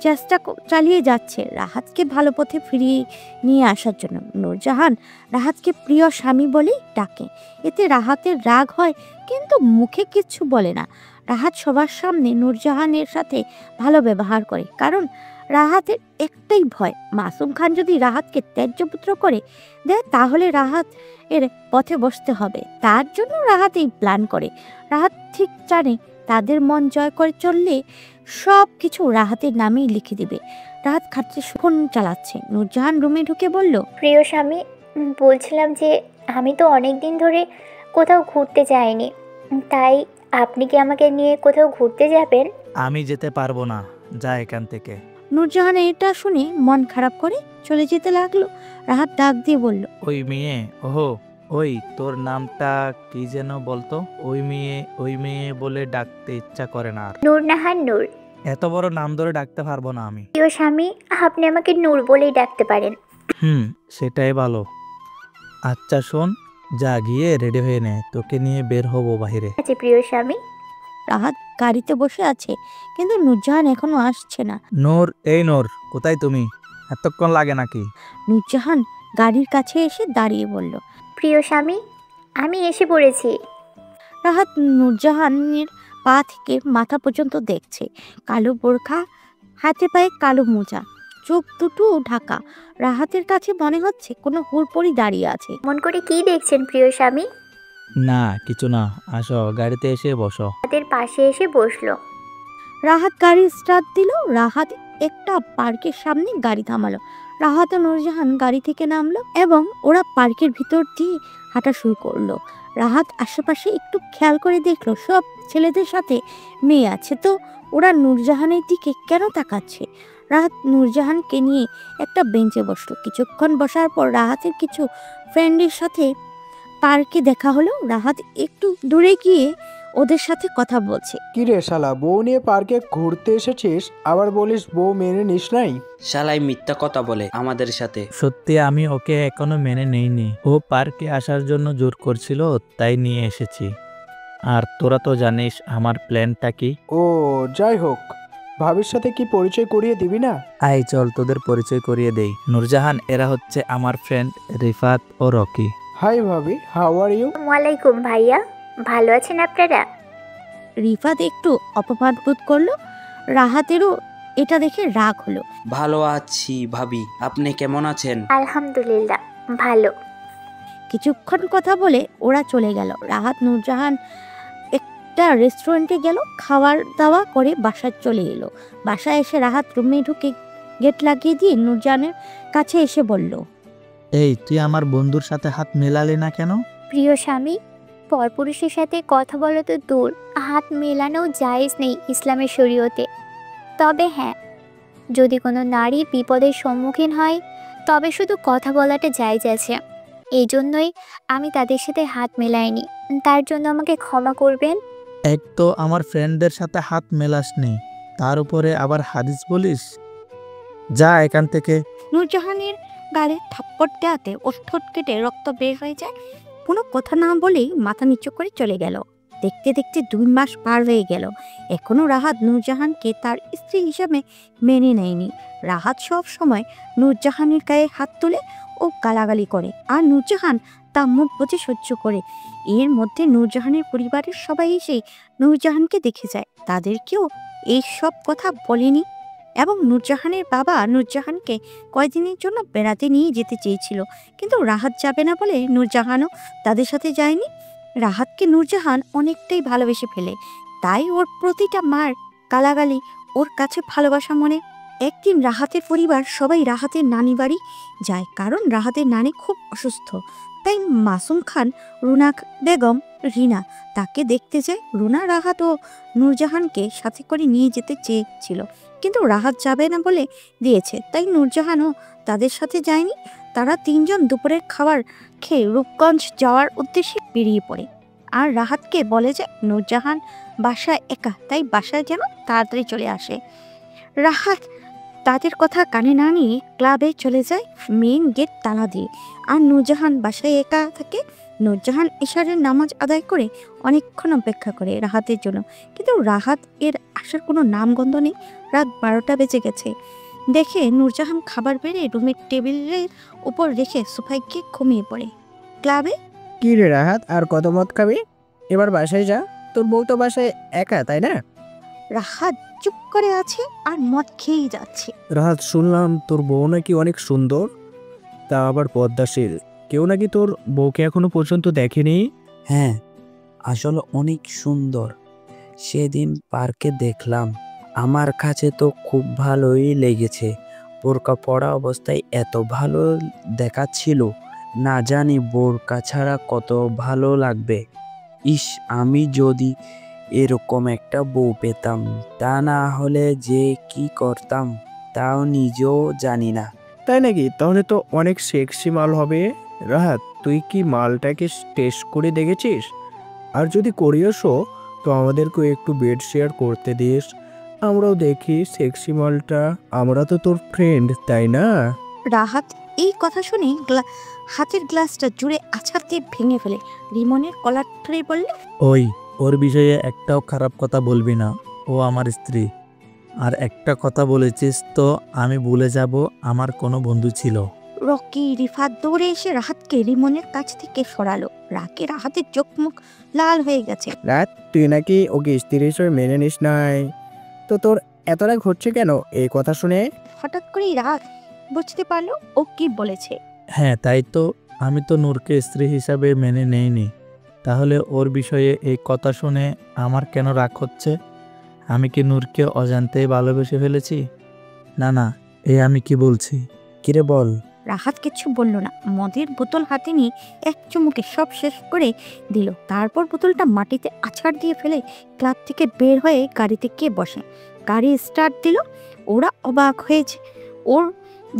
চেষ্টা চালিয়ে যাচ্ছে রাহাতকে ভালো পথে ফিরিয়ে নিয়ে আসার জন্য। নূরজাহান রাহাতকে প্রিয় স্বামী বলেই ডাকে। এতে রাহাতের রাগ হয়, কিন্তু মুখে কিচ্ছু বলে না। রাহাত সবার সামনে নূরজাহানের সাথে ভালো ব্যবহার করে, কারণ রাহাতের একটাই ভয়, মাসুম খান যদি রাহাতকে ত্যায্যপুত্র করে দেয় তাহলে রাহাত এর পথে বসতে হবে। তার জন্য রাহাত এই প্ল্যান করে। রাহাত ঠিক জানে তাদের মন জয় করে চললে সব কিছু রাহাতের নামেই লিখে দিবে। রাহাত খাটে ফোন চালাচ্ছে। নূরজাহান রুমে ঢুকে বলল, প্রিয় স্বামী, বলছিলাম যে আমি তো অনেক দিন ধরে কোথাও ঘুরতে যাইনি, তাই আপনি কি আমাকে নিয়ে কোথাও ঘুরতে যাবেন? আমি যেতে পারবো না, যা এখান থেকে। নূরজাহান এটা শুনে মন খারাপ করে চলে যেতে লাগলো। রাহাত ডাক দিয়ে বলল, ওই মেয়ে, ওহো ওই, তোর নামটা কি যেন বলতো? ওই মেয়ে বলে ডাকতে ইচ্ছা করে না আর। নূরনাহান নূর। এত বড় নাম ধরে ডাকতে পারবো না আমি। প্রিয় স্বামী, আপনি আমাকে নূর বলেই ডাকতে পারেন। সেটাই ভালো। আচ্ছা শোন, যা গিয়ে রেডি হয়ে নে, তোকে নিয়ে বের হবো বাহিরে। আচ্ছা প্রিয় স্বামী। রাহাত গাড়িতে বসে আছে, কিন্তু নূরজাহান এখনো আসছে না। নূর, এই নূর, কোথায় তুমি? এতক্ষণ লাগে নাকি? নূরজাহান গাড়ির কাছে এসে দাঁড়িয়ে বলল, প্রিয় স্বামী, আমি এসে পড়েছি। রাহাত নূরজাহানের পা থেকে মাথা পর্যন্ত দেখছে। কালো বোরখা, হাতে পায়ে কালো মোজা, চোখ দুটো ঢাকা। রাহাতের কাছে মনে হচ্ছে কোনো হুড়পড়ি দাঁড়িয়ে আছে। মন করে কি দেখছেন প্রিয় স্বামী? না কিছু না, আসো গাড়িতে এসে বসো। তাদের পাশে এসে বসলো। রাহাত গাড়ি স্টার্ট দিল। রাহাত একটা পার্কের সামনে গাড়ি থামালো। রাহাত ও নূরজাহান গাড়ি থেকে নামলো এবং ওরা পার্কের ভিতর দিয়ে হাঁটা শুরু করলো। রাহাত আশেপাশে একটু খেয়াল করে দেখলো সব ছেলেদের সাথে মেয়ে আছে, তো ওরা নূরজাহানের দিকে কেন তাকাচ্ছে। রাহাত নূরজাহানকে নিয়ে একটা বেঞ্চে বসলো। কিছুক্ষণ বসার পর রাহাতের কিছু ফ্রেন্ডের সাথে পার্কে দেখা হলো। রাহাত একটু দূরে গিয়ে ওদের সাথে কথা বলছে। কি রে শালা, বউ নিয়ে পার্কে ঘুরতে এসেছিস, আবার বলিস বউ মেনে নিস নাই? শালাই মিথ্যা কথা বলে আমাদের সাথে। সত্যি আমি ওকে এখনো মেনে নেইনি। ও পার্কে আসার জন্য জোর করছিল, তাই নিয়ে এসেছি। আর তোরা তো জানিস আমার প্ল্যানটা কি। ও যাই হোক, ভাবির সাথে কি পরিচয় করিয়ে দিবি না? আয় চল তোদের পরিচয় করিয়ে দেই। নূরজাহান, এরা হচ্ছে আমার ফ্রেন্ড রিফাত ও রকি। হাই ভাবি, হাউ আর ইউ? ওয়ালাইকুম ভাইয়া, ভালো আছেন আপনারা? রিফাত একটু অপমান বোধ করলো। রাহাতেরও এটা দেখে রাগ হলো। ভালো আছি ভাবি, আপনি কেমন আছেন? আলহামদুলিল্লাহ ভালো। কিছুক্ষণ কথা বলে ওরা চলে গেল। রাহাত নূরজাহান একটা রেস্টুরেন্টে গেল, খাবার দাওয়া করে বাসায় চলে এলো। বাসায় এসে রাহাত রুমে ঢুকে গেট লাগিয়ে দিয়ে নূরজাহানের কাছে এসে বলল, এই তুই আমার বন্ধুর সাথে হাত মেলালি না কেন? প্রিয় স্বামী, পরপুরুষের সাথে কথা বলা তো দূর, হাত মেলানো জায়েজ নেই ইসলামের শরীয়তে। তবে হ্যাঁ, যদি কোনো নারী বিপদের সম্মুখীন হয় তবে শুধু কথা বলাটা জায়েজ আছে। এই জন্যই আমি তাদের সাথে হাত মেলাইনি, তার জন্য আমাকে ক্ষমা করবেন। এক তো আমার ফ্রেন্ডদের সাথে হাত মেলাসনি, তার উপরে আবার হাদিস বলিস? যা এখান থেকে। নূরজাহানের গালে থাপ্পড় দেওয়াতে ওর ঠোঁট কেটে রক্ত বের হয়ে যায়। কোনো কথা না বলেই মাথা নিচু করে চলে গেল। দেখতে দেখতে 2 মাস পার হয়ে গেল, এখনো রাহাত নূরজাহানকে তার স্ত্রী হিসাবে মেনে নেয়নি। রাহাত সব সময় নূরজাহানের গায়ে হাত তুলে ও গালাগালি করে, আর নূরজাহান তা মুখ বুজে সহ্য করে। এর মধ্যে নূরজাহানের পরিবারের সবাই এসে নূরজাহানকে দেখে যায়, তাদেরকেও এই সব কথা বলেনি। এবং নূরজাহানের বাবা নূরজাহানকে কয়েকদিনের জন্য বেড়াতে নিয়ে যেতে চেয়েছিল, কিন্তু রাহাত যাবে না বলে নূরজাহানও তাদের সাথে যায়নি। রাহাতকে নূরজাহান অনেকটাই ভালোবেসে ফেলে, তাই ওর প্রতিটা মার গালাগালি ওর কাছে ভালোবাসা মনে। একদিন রাহাতের পরিবার সবাই রাহাতের নানি বাড়ি যায়, কারণ রাহাতের নানি খুব অসুস্থ। তাই মাসুম খান, রুনা বেগম, রিনা তাকে দেখতে যায়। রুনা রাহাত ও নূরজাহানকে সাথে করে নিয়ে যেতে চেয়েছিল, কিন্তু রাহাত যাবে না বলে দিয়েছে, তাই নূরজাহানও তাদের সাথে যায়নি। তারা 3 জন দুপুরের খাবার খেয়ে রূপগঞ্জ যাওয়ার উদ্দেশ্যে বেরিয়ে পড়ে। আর রাহাতকে বলে যে নূরজাহান বাসায় একা, তাই বাসায় যেন তাড়াতাড়ি চলে আসে। রাহাত তাদের কথা কানে না নিয়ে ক্লাবে চলে যায় মেইন গেট তালা দিয়ে। আর নূরজাহান বাসায় একা থাকে। নূরজাহান ইশারের নামাজ আদায় করে অনেকক্ষণ অপেক্ষা করে রাহাতের জন্য, কিন্তু রাহাত এর আসার কোনো নামগন্ধ নেই। রাত 12টা বেজে গেছে। দেখে নূরজাহান খাবার বেড়ে রুমের টেবিলের উপর রেখে সোফায় গিয়ে ঘুমিয়ে পড়ে। ক্লাবে কি রে রাহাত, আর কত মদ খাবি? এবার বাসায় যা, তোর বউ তো বাসায় একা, তাই না? রাহাত চুপ করে আছে আর মদ খেয়েই যাচ্ছে। রাহাত, শুনলাম তোর বউ নাকি অনেক সুন্দর, তা আবার পদ্মাশীল। কেউ নাকি তোর বউকে এখনো পর্যন্ত দেখেনি? হ্যাঁ, আসলে অনেক সুন্দর। সেদিন পার্কে দেখলাম, আমার কাছে তো খুব ভালোই লেগেছে। বোরকা পরা অবস্থায় এত ভালো দেখাচ্ছিল, না জানি বোরকা ছাড়া কত ভালো লাগবে। ইস, আমি যদি এরকম একটা বউ পেতাম, তা না হলে যে কি করতাম তাও নিজেও জানি না। তাই নাকি? তাহলে তো অনেক সেক্সি মাল হবে। রাহাত, তুই কি মালটাকে টেস্ট করে দেখেছিস? আর যদি করিয়েছো তো আমাদেরকেও একটু বেড শেয়ার করতে দিস, আমরাও দেখি সেক্সি মালটা। আমরা তো তোর ফ্রেন্ড, তাই না? রাহাত এই কথা শুনে হাতের গ্লাসটা জুড়ে আছাড় দিয়ে ভেঙে ফেলে। রিমনের কলার ধরে বললে, ওই ওর বিষয়ে একটাও খারাপ কথা বলবি না, ও আমার স্ত্রী। আর একটা কথা বলেছিস তো আমি ভুলে যাব, আমার কোনো বন্ধু ছিল। রকি রিফাত দৌড়ে এসে রাহাতকে রিমনের কাছ থেকে সরালো। রাগে রাহাতের চোখ মুখ লাল হয়ে গেছে। রাত, তুই নাকি ওকে স্ত্রী হিসেবে মেনে নিস নাই, তো তোর এত রাগ হচ্ছে কেন এই কথা শুনে? হঠাৎ করেই রাহাত বুঝতে পারলো ও কি বলেছে। হ্যাঁ, তাই তো, আমি তো নূরকে স্ত্রী হিসাবে মেনে নেইনি। তাহলে ওর বিষয়ে এই কথা শুনে আমার কেন রাগ হচ্ছে? আমি কি নূরকে অজান্তেই ভালোবেসে ফেলেছি? না না, আমি কি বলছি? কিরে বল। রাহাত কিছু বলল না, মদের বোতল হাতে নিয়ে এক চুমুকে সব শেষ করে দিল। তারপর বোতলটা মাটিতে আছাড় দিয়ে ফেলে ক্লাব থেকে বের হয়ে গাড়িতে গিয়ে বসে। গাড়ি স্টার্ট দিল। ওরা অবাক হয়েছে ওর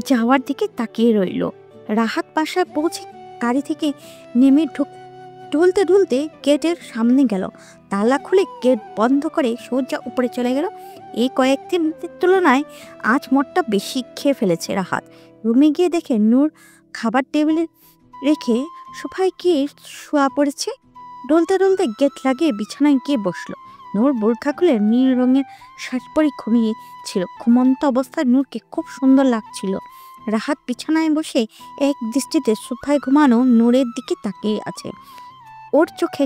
যাওয়ার দিকে তাকিয়ে রইল। রাহাত বাসায় পৌঁছে গাড়ি থেকে নেমে ঢুলতে ঢুলতে গেটের সামনে গেল, তালা খুলে গেট বন্ধ করে সোজা উপরে চলে গেল। এই কয়েকদিনের তুলনায় আজ মদটা বেশি খেয়ে ফেলেছে রাহাত। রুমে গিয়ে দেখে নূর খাবার টেবিলে রেখে সোফায় গিয়ে শোয়া পড়েছে। ডলতে ডলতে গেট লাগিয়ে বিছানায় গিয়ে বসলো। নূর বোরখা খুলে নীল রঙের শাড়ি পরে ঘুমিয়েছিল। ঘুমন্ত অবস্থায় নূরকে খুব সুন্দর লাগছিল। রাহাত বিছানায় বসে এক দৃষ্টিতে সোফায় ঘুমানো নূরের দিকে তাকিয়ে আছে। ওর চোখে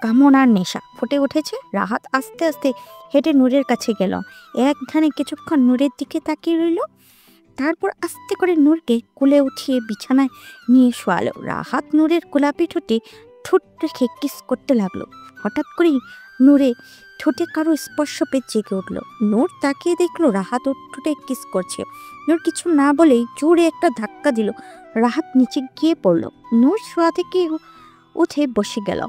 কামনার নেশা ফুটে উঠেছে। রাহাত আস্তে আস্তে হেঁটে নূরের কাছে গেল। এক ধ্যানে কিছুক্ষণ নূরের দিকে তাকিয়ে রইল, তারপর আস্তে করে নূরকে কোলে উঠিয়ে বিছানায় নিয়ে শোয়ালো। রাহাত নূরের গোলাপি ঠোঁটে ঠোঁট রেখে কিস করতে লাগলো। হঠাৎ করেই নূরে ঠোঁটে কারো স্পর্শ পেয়ে জেগে উঠলো। নূর তাকিয়ে দেখলো রাহাত ওর ঠোঁটে কিস করছে। নূর কিছু না বলেই জোরে একটা ধাক্কা দিল। রাহাত নিচে গিয়ে পড়লো। নূর শোয়া থেকে উঠে বসে গেল।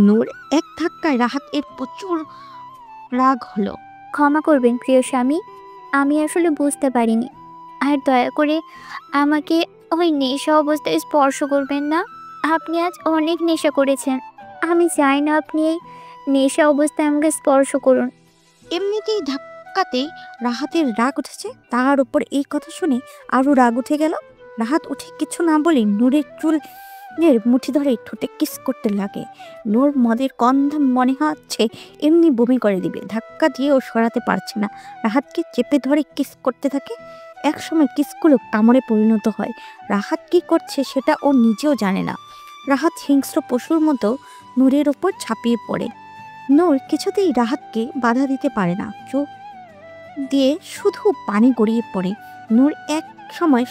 নূর এক ধাক্কায় রাহাত এর প্রচুর রাগ হলো। ক্ষমা করবেন প্রিয় স্বামী, আমি আসলে বুঝতে পারিনি। আর দয়া করে আমাকে ওই নেশা অবস্থায় স্পর্শ করবেন না। আপনি আজ অনেক নেশা করেছেন, আমি চাই না আপনি এই নেশা অবস্থায় আমাকে স্পর্শ করুন। এমনিতেই ধাক্কাতে রাহাতের রাগ উঠেছে, তার উপর এই কথা শুনে আরো রাগ উঠে গেল। রাহাত উঠে কিছু না বলে নূরের চুলের মুঠি ধরে ঠোঁটে কিস করতে লাগে। নূর মদের গন্ধ মনে হচ্ছে এমনি বমি করে দিবে। ধাক্কা দিয়েও সরাতে পারছে না। রাহাতকে চেপে ধরে কিস করতে থাকে। একসময় কিসগুলো কামড়ে পরিণত হয়। রাহাত কি করছে সেটা ও নিজেও জানে না। রাহাত হিংস্র পশুর মতো নূরের ওপর ঝাঁপিয়ে পড়ে। নূর কিছুতেই রাহাতকে বাধা দিতে পারে না, চোখ দিয়ে শুধু পানি গড়িয়ে পড়ে। নূর এক সময়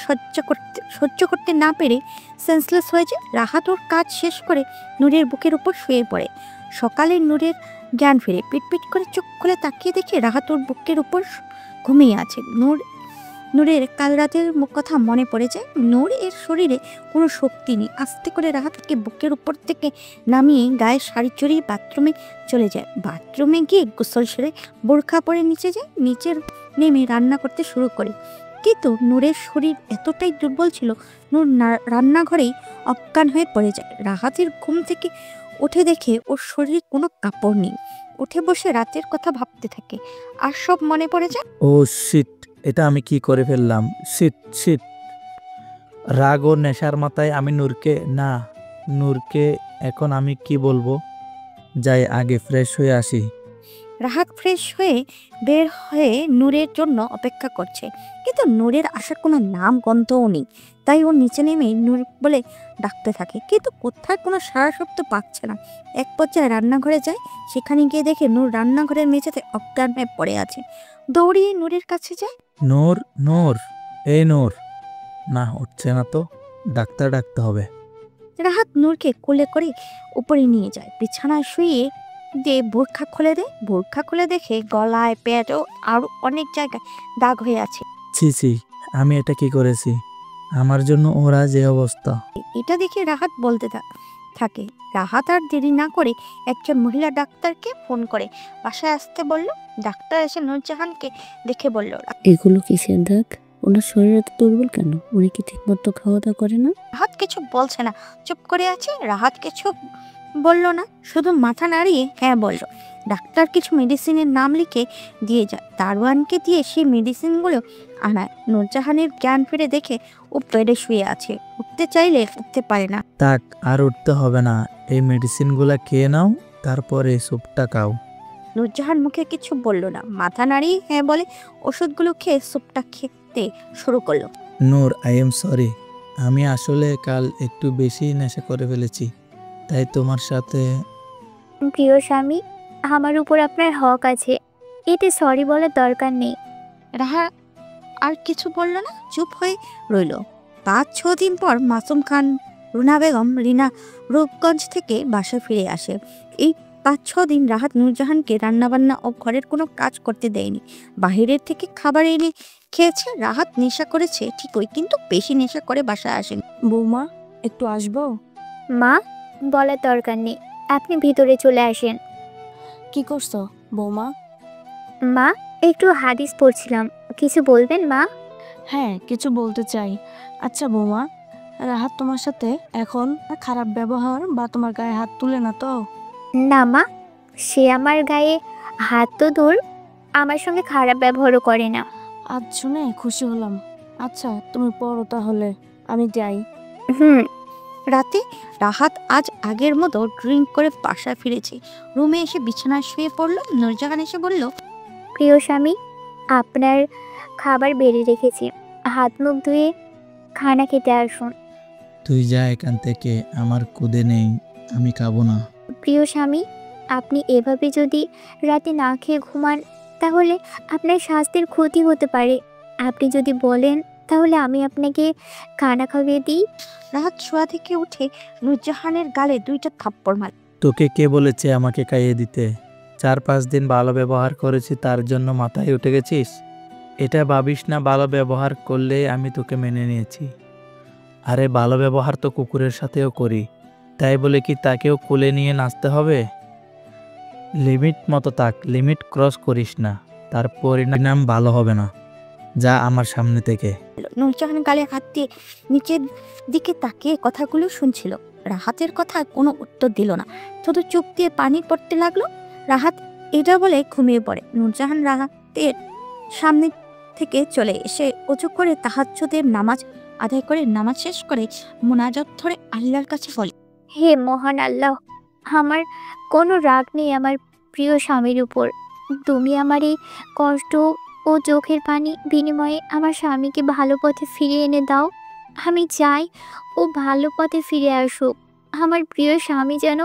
সহ্য করতে না পেরে সেন্সলেস হয়ে যায়। রাহাত ওর কাজ শেষ করে নূরের বুকের উপর শুয়ে পড়ে। সকালে নূরের জ্ঞান ফিরে। পিটপিট করে চোখ খুলে তাকিয়ে দেখে রাহাত ওর বুকের উপর ঘুমিয়ে আছে। নূরের কাল রাতের কথা মনে পড়ে যায়। নূর এর শরীরে কোনো শক্তি নেই। আস্তে করে রাহাতকে বুকের উপর থেকে নামিয়ে গায়ে শাড়ি চড়িয়ে বাথরুমে চলে যায়। বাথরুমে গিয়ে গোসল সেরে বোরখা পরে নিচে যায়। নিচে নেমে রান্না করতে শুরু করে, কিন্তু নূরের শরীর এতটাই দুর্বল ছিল, নূর রান্নাঘরেই অজ্ঞান হয়ে পড়ে যায়। রাহাতের ঘুম থেকে উঠে দেখে ওর শরীরে কোনো কাপড় নেই। উঠে বসে রাতের কথা ভাবতে থাকে, আর সব মনে পড়ে যায়। ও শিট, এটা আমি কি করে ফেললাম। Shit shit. রাগ ও নেশার মাথায় আমি নূরকে এখন আমি কি বলবো। যাই আগে ফ্রেশ হয়ে আসি। রাহাত ফ্রেশ হয়ে বের হয়ে নূরের জন্য অপেক্ষা করছে, কিন্তু নূরের আসার কোনো নাম গন্ধও নেই। তাই ও নিচে নেমে নূর বলে ডাকতে থাকে, কিন্তু কোথায় কোনো সারা শব্দ পাচ্ছে না। এক পর্যায়ে রান্নাঘরে যায়। সেখানে গিয়ে দেখে নূর রান্নাঘরের মেঝেতে অজ্ঞান হয়ে পড়ে আছে। দৌড়িয়ে নূরের কাছে যায়। নূর, এই নূর। না, উঠছে না তো, ডাক্তার ডাকতে হবে। রাহাত নূরকে কোলে করে উপরে নিয়ে যায়। বিছানায় শুয়ে দিয়ে বোরখা খুলে দেয়। বোরখা খুলে দেখে গলায়, পেটও আরো অনেক জায়গায় দাগ হয়ে আছে। ছি, আমি এটা কি করেছি। আমার জন্য ওরা যে অবস্থা। এটা দেখে রাহাত বলতে থাকে। রাহাত আর দেরি না করে একজন মহিলা ডাক্তারকে ফোন করে বাসায় আসতে বলল। ডাক্তার এসে নূরজাহানকে দেখে বলল, এগুলো কিসের দাগ? ওনার শরীর এত দুর্বল কেন? উনি কি ঠিক মতো খাওয়া দাওয়া করে না? রাহাত কিছু বলছে না, চুপ করে আছে। রাহাত কিছু বলল না, শুধু মাথা নাড়িয়ে হ্যাঁ বলল। ডাক্তার কিছু মেডিসিনের নাম লিখে দিয়ে যায়। দারোয়ানকে দিয়ে সেই মেডিসিনগুলো আনায়। নূরজাহানের জ্ঞান ফিরে দেখে ও বেডে শুয়ে আছে। উঠতে চাইলে উঠতে পারে না। তাক, আর উঠতে হবে না। এই মেডিসিনগুলা খেয়ে নাও, তারপরে স্যুপটা খাও। নূরজাহান মুখে কিছু বলল না, মাথা নাড়িয়ে হ্যাঁ বলে ওষুধগুলো খেয়ে স্যুপটা খেতে শুরু করলো। নূর, আই এম সরি। আমি আসলে কাল একটু বেশি নেশা করে ফেলেছি, তাই তোমার সাথে। প্রিয় স্বামী, আমার উপর আপনার হক আছে, এতে সরি বলার দরকার নেই। রাহা আর কিছু বলল না, চুপ হয়ে রইল। 5-6 দিন পর মাসুম খান, রুনা বেগম, রিনা রূপগঞ্জ থেকে বাসায় ফিরে আসে। এই 5-6 দিন রাহাত নূরজাহানকে রান্নাবান্না ও ঘরের কোনো কাজ করতে দেয়নি। বাহিরের থেকে খাবার এনে খেয়েছে। রাহাত নেশা করেছে ঠিকই, কিন্তু বেশি নেশা করে বাসায় আসেন। বৌমা, একটু আসবো? মা, বলার দরকার নেই, আপনি ভিতরে চলে আসেন। কি করছো বৌমা? মা, একটু হাদিস পড়ছিলাম, কিছু বলবেন মা? হ্যাঁ, কিছু বলতে চাই। আচ্ছা বৌমা, রাহাত তোমার সাথে এখন খারাপ ব্যবহার বা তোমার গায়ে হাত তুলে না তো? না মা, সে আমার গায়ে হাত তো দূর, আমার সঙ্গে খারাপ ব্যবহারও করে না। আজ শুনে খুশি হলাম। আচ্ছা তুমি পড়ো তাহলে, আমি যাই। হুম। রাতে রাহাত আজ আগের মতো ড্রিঙ্ক করে বাসায় ফিরেছে। রুমে এসে বিছানায় শুয়ে পড়লো। নূরজাহান এসে বলল, প্রিয় স্বামী, আপনার খাবার বেড়ে রেখেছি, হাত মুখ ধুয়ে খানা খেতে আসুন। তুই যা এখান থেকে, আমার কুদে নেই, আমি খাবো না। প্রিয় স্বামী, আপনি এভাবে যদি রাতে না খেয়ে ঘুমান তাহলে আপনার স্বাস্থ্যের ক্ষতি হতে পারে। আপনি যদি বলেন তাহলে আমি আপনাকে খানা খাইয়ে দিই। রাহাত শোয়া থেকে উঠে নূরজাহানের গালে 2টা থাপ্পড় মারে। তোকে কে বলেছে আমাকে খাইয়ে দিতে? 4-5 দিন ভালো ব্যবহার করেছি, তার জন্য মাথায় উঠে গেছিস? এটা ভাবিস না ভালো ব্যবহার করলে আমি তোকে মেনে নিয়েছি। আরে ভালো ব্যবহার তো কুকুরের সাথেও করি, তাই বলে কি তাকেও কোলে নিয়ে নাচতে হবে? লিমিট মতো থাক, লিমিট ক্রস করিস না, তার পরিণাম ভালো হবে না। যা আমার সামনে থেকে। নূরজাহান গালে হাত দিয়ে নিচের দিকে তাকিয়ে কথাগুলো শুনছিল। রাহাতের কথা কোনো উত্তর দিল না, শুধু চোখ দিয়ে পানি পড়তে লাগলো। রাহাত এটা বলে ঘুমিয়ে পড়ে। নূরজাহান রাহাতের সামনে থেকে চলে এসে উঁচু করে তাহাজ্জুদের নামাজ আদায় করে নামাজ শেষ করে মুনাজাত ধরে আল্লাহর কাছে বলে, হে মহান আল্লাহ, আমার কোনো রাগ নেই আমার প্রিয় স্বামীর উপর। তুমি আমার এই কষ্ট ও চোখের পানি বিনিময়ে আমার স্বামীকে ভালো পথে ফিরিয়ে এনে দাও। আমি চাই ও ভালো পথে ফিরে আসুক। আমার প্রিয় স্বামী যেন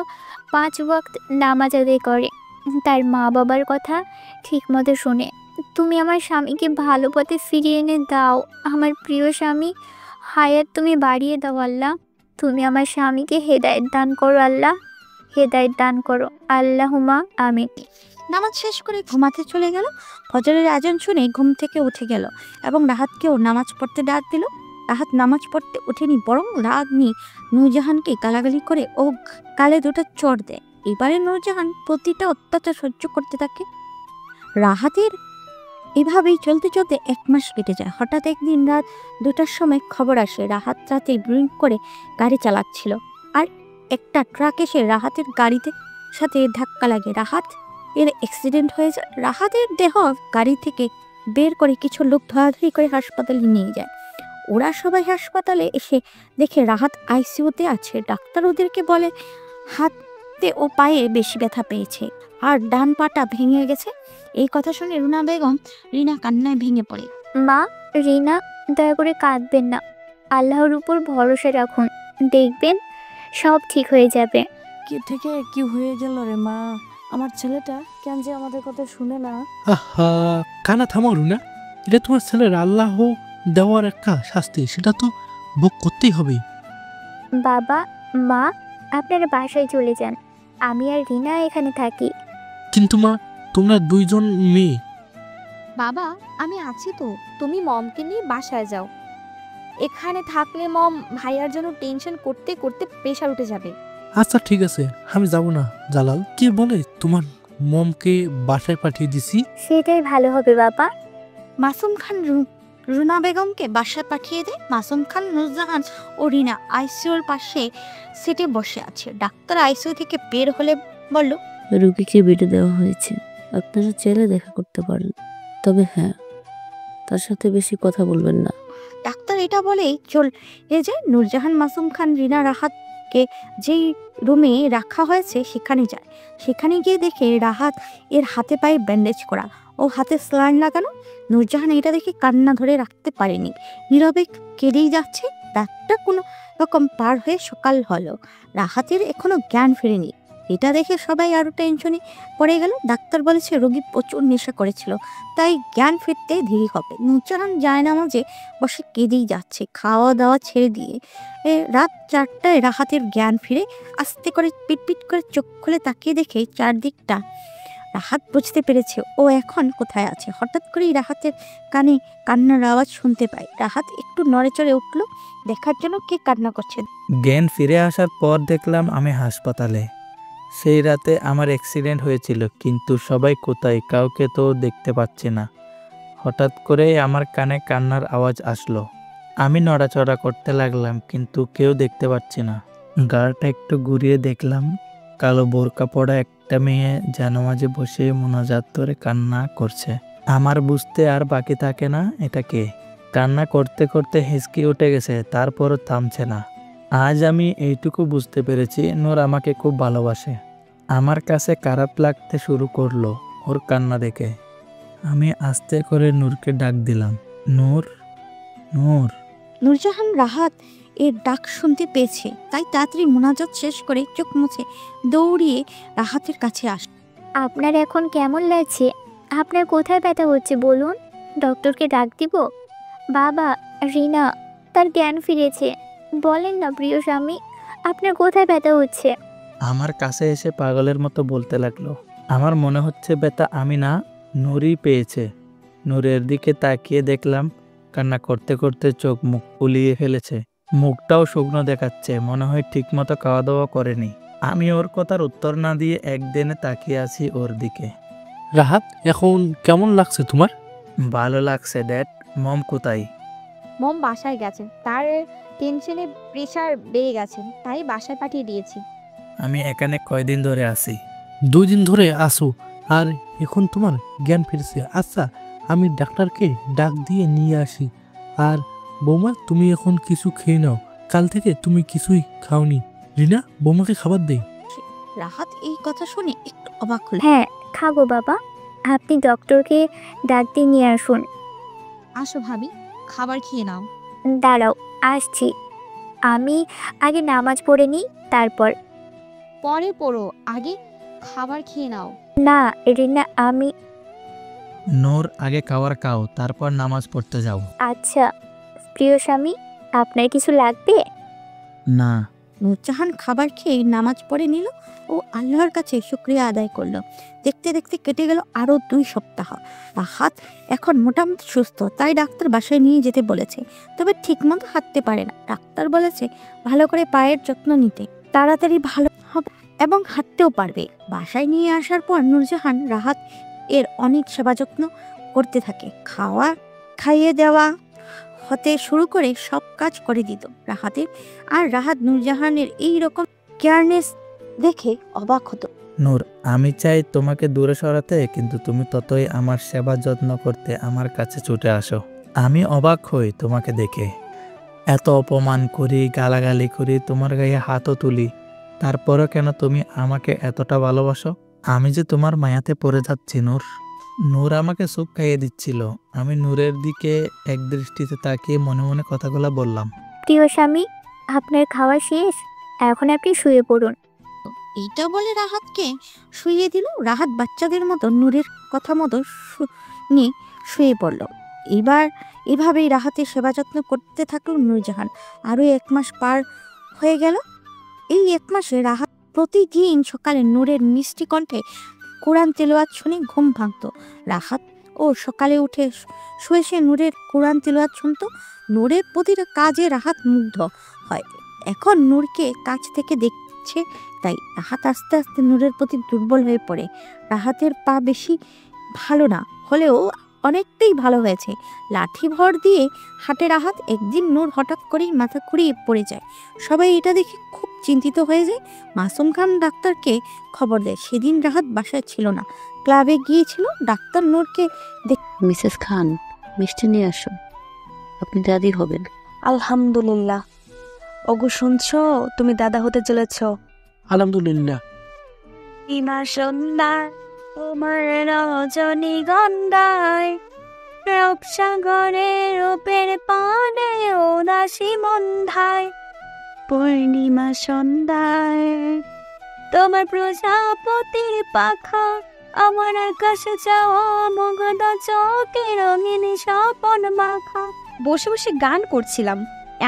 5 ওয়াক্ত নামাজ আদায় করে, তার মা বাবার কথা ঠিকমতো শোনে। তুমি আমার স্বামীকে ভালো পথে ফিরিয়ে এনে দাও। আমার প্রিয় স্বামী হায়াত তুমি বাড়িয়ে দাও আল্লাহ। তুমি আমার স্বামীকে হেদায়েত দান করো আল্লাহ, হেদায়েত দান করো আল্লাহুম্মা আমিন। নামাজ শেষ করে ঘুমাতে চলে গেল। ফজরের আজান শুনে ঘুম থেকে উঠে গেল এবং রাহাতকেও নামাজ পড়তে ডাক দিল। রাহাত নামাজ পড়তে ওঠেনি, বরং রাগ নিয়ে নূরজাহানকে গালাগালি করে ও গালে 2টা চড় দেয়। এবারে নূরজাহান প্রতিটা অত্যাচার সহ্য করতে থাকে। রাহাতের এভাবেই চলতে চলতে 1 মাস কেটে যায়। হঠাৎ একদিন রাত 2টার সময় খবর আসে রাহাত রাতে ড্রিঙ্ক করে গাড়ি চালাচ্ছিল, আর একটা ট্রাক এসে রাহাতের গাড়িতে সাথে ধাক্কা লাগে। রাহাত এর অ্যাক্সিডেন্ট হয়ে যায়। রাহাতের দেহ গাড়ি থেকে বের করে কিছু লোক ধরাধরি করে হাসপাতালে নিয়ে যায়। ওরা সবাই হাসপাতালে এসে দেখে রাহাত আইসিইউতে আছে। ডাক্তার ওদেরকে বলে হাতে ও পায়ে বেশি ব্যথা পেয়েছে আর ডান পাটা ভেঙে গেছে। এই কথা শুনে রিনা কান্নায় ভেঙে পড়ে। মা, রিনা দয়া করে কাঁদবেন না, আল্লাহর উপর ভরসা রাখুন, দেখবেন সব ঠিক হয়ে যাবে। কি থেকে কি হয়ে গেল রে মা? আমার ছেলেটা কেন যে আমাদের কথা শুনে না? আহা, কানা থামাও না। এটা তোমার ছেলের আল্লাহ দেওয়ার একটা শাস্তি, সেটা তো ভোগ করতেই হবে। বাবা, মা, আপনারা বাসায় চলে যান, আমি আর রিনা এখানে থাকি। কিন্তু মা, তোমরা 2 জন মেয়ে। বাবা, আমি আছি তো, তুমি মমকে নিয়ে বাসায় যাও। এখানে থাকলে মম ভাইয়ার জন্য টেনশন করতে করতে প্রেশার উঠে যাবে। আচ্ছা ঠিক আছে, আমি যাব না। জালাল কি বলে, তোমার মমকে বাসায় পাঠিয়ে দিছি। সেটাই ভালো হবে বাবা। মাসুম খান রুনা বেগমকে বাসায় পাঠিয়ে দেয়। মাসুম খান, নূরজাহান ও রিনা আইসিইউর পাশে সিটে বসে আছে। ডাক্তার আইসিইউ থেকে বের হলে বলল, রুগীকে বেডে দেওয়া হয়েছে, আপনারা চাইলে দেখা করতে পারেন, তবে হ্যাঁ, তার সাথে বেশি কথা বলবেন না। ডাক্তার এটা বলেই চলে যায়। নূরজাহান মাসুম খান রিনা রাহাতকে যেই রুমে রাখা হয়েছে সেখানে যায়। সেখানে গিয়ে দেখে রাহাত এর হাতে পায়ে ব্যান্ডেজ করা ও হাতে স্যালাইন লাগানো। নূরজাহান এটা দেখে কান্না ধরে রাখতে পারেনি, নীরবে কেঁদেই যাচ্ছে। রাতটা কোনো রকম পার হয়ে সকাল হলো। রাহাতের এখনো জ্ঞান ফেরেনি। এটা দেখে সবাই আরো টেনশনে পড়ে গেল। ডাক্তার বলেছে রোগী প্রচুর নেশা করেছিল, তাই জ্ঞান ফিরতে দেরি হবে। নূরজাহান যায় না, মাঝে বসে কেঁদেই যাচ্ছে, খাওয়া দাওয়া ছেড়ে দিয়ে। রাত 4টায় রাহাতের জ্ঞান ফিরে। আস্তে করে পিটপিট করে চোখ খুলে তাকিয়ে দেখে চারদিকটা। রাহাত বুঝতে পেরেছে ও এখন কোথায় আছে। হঠাৎ করেই রাহাতের কানে কান্নার আওয়াজ শুনতে পায়। রাহাত একটু নড়েচড়ে উঠল দেখার জন্য কে কান্না করছে। জ্ঞান ফিরে আসার পর দেখলাম আমি হাসপাতালে। সেই রাতে আমার অ্যাক্সিডেন্ট হয়েছিল, কিন্তু সবাই কোথায়, কাউকে তো দেখতে পাচ্ছি না। হঠাৎ করে আমার কানে কান্নার আওয়াজ আসলো। আমি নড়াচড়া করতে লাগলাম, কিন্তু কেউ দেখতে পাচ্ছি না। গাড়টা একটু ঘুরিয়ে দেখলাম, কালো বোরকা পরা একটা মেয়ে জানামাজে বসে মোনাজাত করে কান্না করছে। আমার বুঝতে আর বাকি থাকে না এটা কে। কান্না করতে করতে হেঁচকি উঠে গেছে, তারপরও থামছে না। আজ আমি এইটুকু বুঝতে পেরেছি, নূর আমাকে খুব ভালোবাসে। আমার কাছে খারাপ লাগতে শুরু করলো ওর কান্না দেখে। আমি আস্তে করে নূরকে ডাক দিলাম, নূর, নূর। নূরজাহান রাহাত এর ডাক শুনতে পেয়েছে, তাই তাড়াতাড়ি মোনাজাত শেষ করে চোখ মুছে দৌড়িয়ে রাহাতের কাছে আসে। আপনার এখন কেমন লাগছে? আপনার কোথায় ব্যথা হচ্ছে বলুন, ডক্টরকে ডাক দিব? বাবা, রিনা তার জ্ঞান ফিরেছে, বলেন না প্রিয় স্বামী, আপনার কোথায় ব্যথা হচ্ছে? আমার কাছে এসে পাগলের মতো বলতে লাগলো, আমার মনে হচ্ছে ব্যথা আমি না, নূরই পেয়েছে। নূরের দিকে তাকিয়ে দেখলাম কান্না করতে করতে চোখ মুখ ফুলিয়ে ফেলেছে, মুখটাও শুকনো দেখাচ্ছে, মনে হয় ঠিকমতো খাওয়া দাওয়া করেনি। আমি ওর কথার উত্তর না দিয়ে একদিনে তাকিয়ে আছি ওর দিকে। রাহাত, এখন কেমন লাগছে তোমার? ভালো লাগছে ড্যাড। মম কোথায়? মম বাসায় গেছেন, তার টেনশনে প্রেশার বেড়ে গেছে, তাই বাসায় পাঠিয়ে দিয়েছি। আমি এখানে কয়দিন ধরে আছি? 2 দিন ধরে আসো, আর এখন তোমার জ্ঞান ফিরেছে। আচ্ছা, আমি ডাক্তারকে ডাক দিয়ে নিয়ে আসি। আর বৌমা, তুমি এখন কিছু খেয়ে নাও, কাল থেকে তুমি কিছুই খাওনি। রিনা, বৌমাকে খাবার দেই। রাহাত এই কথা শুনে একটু অবাক হলো। হ্যাঁ খাবো বাবা, আপনি ডক্টরকে ডাক দিয়ে নিয়ে আসুন। আসো ভাবি, খাবার খেয়ে নাও। দাঁড়াও, আসছি। আমি আগে নামাজ পড়ে নিই, তারপর। পরে পড়ো, আগে খাবার খেয়ে নাও। না রিনা, আমি। নূর, আগে খাবার খাও, তারপর নামাজ পড়তে যাও। আচ্ছা প্রিয় স্বামী, আপনার কিছু লাগবে? না। নূরজাহান খাবার খেয়ে নামাজ পড়ে নিল ও আল্লাহর কাছে শুকরিয়া আদায় করলো। দেখতে দেখতে কেটে গেল আরো 2 সপ্তাহ। রাহাত এখন মোটামুটি সুস্থ, তাই ডাক্তার বাসায় নিয়ে যেতে বলেছে। তবে ঠিকমতো হাঁটতে পারে না। ডাক্তার বলেছে ভালো করে পায়ের যত্ন নিতে, তাড়াতাড়ি ভালো হবে এবং হাঁটতেও পারবে। বাসায় নিয়ে আসার পর নূরজাহান রাহাত এর অনেক সেবা যত্ন করতে থাকে। খাইয়ে দেওয়া হতে শুরু করে সব কাজ করে দিত রাহাতের। আর রাহাত নূরজাহানের এই রকম কেয়ারনেস দেখে অবাক হতো। নূর, আমি চাই তোমাকে দূরে সরাতে, কিন্তু তুমি ততই আমার সেবা যত্ন করতে আমার কাছে ছুটে আসো। আমি অবাক হই তোমাকে দেখে। এত অপমান করি, গালাগালি করি, তোমার গায়ে হাতও তুলি, তারপরও কেন তুমি আমাকে এতটা ভালোবাসো? আমি যে তোমার মায়াতে পড়ে যাচ্ছি নূর। নূর আমাকে সুখ খাইয়ে দিচ্ছিল। আমি নূরের দিকে এক দৃষ্টিতে তাকিয়ে মনে মনে কথাগুলো বললাম। প্রিয় স্বামী, আপনার খাওয়া শেষ, এখন আপনি শুয়ে পড়ুন। এইটা বলে রাহাতকে শুইয়ে দিল। রাহাত বাচ্চাদের মতো নূরের কথা মতো নিয়ে শুয়ে পড়ল। এভাবেই রাহাতের সেবা যত্ন করতে থাকলো নূরজাহান। আরও 1 মাস পার হয়ে গেল। এই 1 মাসে রাহাত প্রতিদিন সকালে নূরের মিষ্টি কণ্ঠে কোরআন তেলাওয়াত শুনে ঘুম ভাঙত। রাহাত ও সকালে উঠে শুয়ে নূরের কোরআন তেলাওয়াত শুনত। নূরের প্রতিটা কাজে রাহাত মুগ্ধ হয়। এখন নূরকে কাছ থেকে দেখছে, তাই রাহাত আস্তে আস্তে নূরের প্রতি দুর্বল হয়ে পড়ে। রাহাতের পা বেশি ভালো না হলেও অনেকটাই ভালো হয়েছে। লাঠি ভর দিয়ে হাঁটে রাহাত। একদিন নূর হঠাৎ করেই মাথা ঘুরিয়ে পড়ে যায়। সবাই এটা দেখে খুব চিন্তিত হয়ে যায়। মাসুম খান ডাক্তারকে খবর দেয়। সেদিন রাহাত বাসায় ছিল না, ক্লাবে গিয়েছিল। ডাক্তার নূরকে মিসেস খান, মিষ্টি নিয়ে আসো, আপনি দাদি হবেন। আলহামদুলিল্লাহ। ওগো শুনছো, তুমি দাদা হতে চলেছ। আলহামদুলিল্লাহ। ইমা সন্ধ্যা তোমার রজনীগন্ধায়, রূপসাগরের রূপের পানে উদাসী মন্ধায়, পূর্ণিমা সন্ধ্যায় তোমার প্রজাপতির পাখা, আমার আকাশে যাওয়া মুগ্ধ চোখে রঙিনী স্বপন মাখা। বসে বসে গান করছিলাম,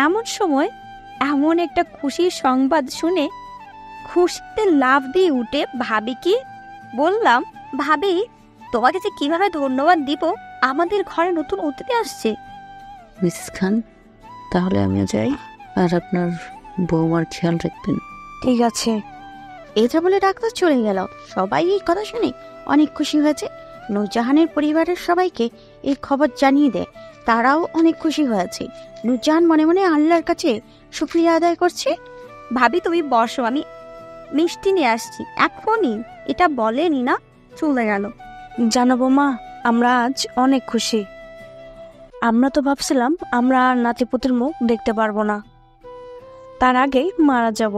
এমন সময় এমন একটা খুশির সংবাদ শুনে খুশিতে লাফ দিয়ে উঠে ভাবিকে বললাম, ভাবি তোমাকে যে কিভাবে ধন্যবাদ দিব, আমাদের ঘরে নতুন অতিথি আসছে। মিসেস খান, তাহলে আমিও যাই, আর আপনার বৌমার খেয়াল রাখবেন। ঠিক আছে। এটা বলে ডাক্তার চলে গেল। সবাই এই কথা শুনে অনেক খুশি হয়েছে। নূরজাহানের পরিবারের সবাইকে এই খবর জানিয়ে দেয়। তারাও অনেক খুশি হয়েছে। নূরজাহান মনে মনে আল্লাহর কাছে শুকরিয়া আদায় করছে। ভাবি তুমি বসো, আমি মিষ্টি নিয়ে আসছি এখনই। এটা বলেনি না চলে গেল। জানাবো মা, আমরা আজ অনেক খুশি। আমরা তো ভাবছিলাম আমরা আর নাতিপুতির মুখ দেখতে পারবো না, তার আগেই মারা যাব।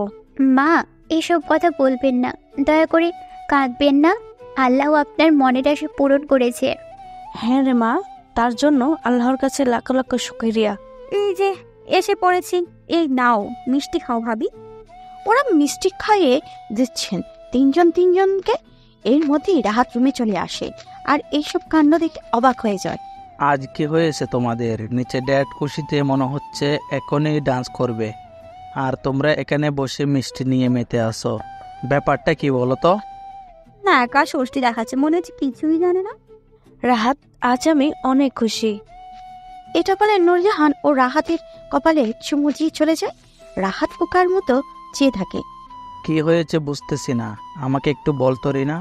মা, এসব কথা বলবেন না, দয়া করে কাঁদবেন না। আল্লাহ আপনার মনের আশা পূরণ করেছে। হ্যাঁ রে মা, তার জন্য আল্লাহর কাছে লাখ লাখ শুকরিয়া। এই যে এসে পড়েছি, এই নাও মিষ্টি খাও ভাবি। ওরা মিষ্টি খাইয়ে দিচ্ছেন তিনজনকে। এর মধ্যেই রাহাত রুমে চলে আসে আর এইসব কাণ্ড দেখে অবাক হয়ে যায়। আজ কি হয়েছে তোমাদের? নিচে ড্যাড খুশিতে মনে হচ্ছে এখনই ডান্স করবে, আর তোমরা এখানে বসে মিষ্টি নিয়ে মেতে আসো। ব্যাপারটা কি বলো তো? না, একা ষষ্ঠী দেখাচ্ছে, মনে হচ্ছে কিছুই জানে না। রাহাত, আজ আমি অনেক খুশি। এটা বলে নূরজাহান ও রাহাতের কপালে চুমু দিয়ে চলে যায়। রাহাত পোকার মতো চেয়ে থাকে। কি হয়েছে বুঝতেছি না, আমাকে একটু বলতো রিনা।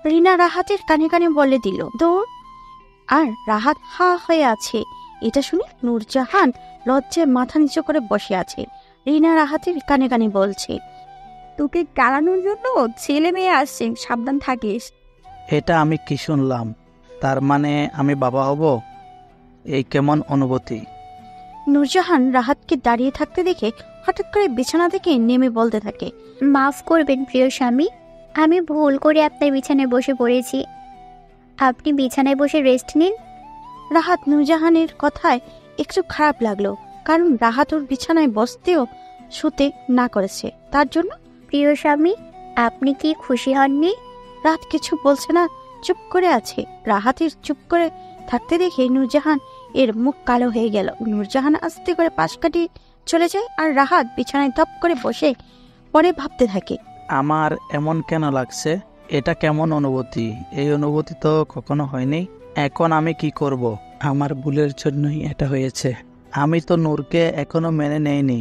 রিনা রাহাতের কানে কানে বলে দিল দৌড়। আর রাহাত হা হয়ে আছে। এটা শুনে নূরজাহান লজ্জায় মাথা নিচু করে বসে আছে। রিনা রাহাতের কানে কানে বলছে, তোকে গালানোর জন্য ছেলে মেয়ে আসছে, সাবধান থাকিস। এটা আমি কি শুনলাম? তার মানে আমি বাবা হব? এই কেমন অনুভূতি? নূরজাহান রাহাতকে দাঁড়িয়ে থাকতে দেখে হঠাৎ করে বিছানা থেকে নেমে বলতে থাকে, মাফ করবেন প্রিয় স্বামী, আমি ভুল করে আপনার বিছানায় বসে পড়েছি। আপনি বিছানায় বসে রেস্ট নিন। রাহাত নূরজাহানের কথায় একটু খারাপ লাগলো, কারণ রাহাত ওর বিছানায় বসতেও শুতে না করেছে তার জন্য। প্রিয় স্বামী, আপনি কি খুশি হননি? রাত কিছু বলছে না, চুপ করে আছে। রাহাতের চুপ করে থাকতে দেখে নূরজাহান এর মুখ কালো হয়ে গেল। নূরজাহান আস্তে করে পাশ কাটিয়ে চলে যায় আর রাহাত বিছানায় ধপ করে বসে পরে ভাবতে থাকে, আমার এমন কেন লাগছে? এটা কেমন অনুভূতি? এই অনুভূতি তো কখনো হয়নি। এখন আমি কি করব? আমার ভুলের জন্যই এটা হয়েছে। আমি তো নূরকে এখনো মেনে নেইনি,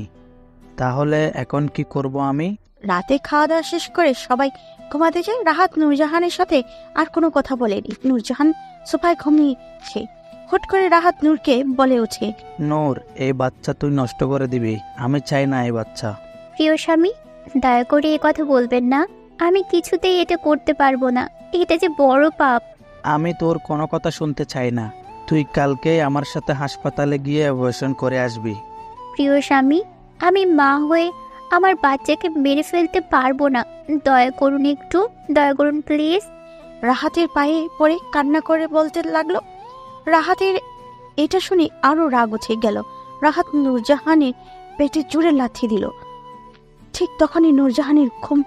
তাহলে এখন কি করব আমি? রাতে খাওয়া দাওয়া শেষ করে সবাই ঘুমাতে যায়। রাহাত নূরজাহানের সাথে আর কোনো কথা বলেনি। নূরজাহান সোফায় ঘুমিয়েছে। হুট করে রাহাত নূরকে বলে ওঠে, নূর, এই বাচ্চা তুই নষ্ট করে দিবি, আমি চাই না এই বাচ্চা। প্রিয় স্বামী, দয়া করে এ কথা বলবেন না। আমি কিছুতেই এটা করতে পারবো না, এটা যে বড় পাপ। আমি তোর কোনো কথা শুনতে চাই না। তুই কালকে আমার সাথে হাসপাতালে গিয়ে অপারেশন করে আসবি। প্রিয় স্বামী, আমি মা হয়ে আমার বাচ্চাকে মেরে ফেলতে পারবো না। দয়া করুন, একটু দয়া করুন প্লিজ। রাহাতের পায়ে পড়ে কান্না করে বলতে লাগলো। রাহাতের এটা শুনে আরো রাগ উঠে গেল। রাহাত নূরজাহানের পেটে জোরে লাথি দিল। ঠিক তখনই নূরজাহানের ঘুম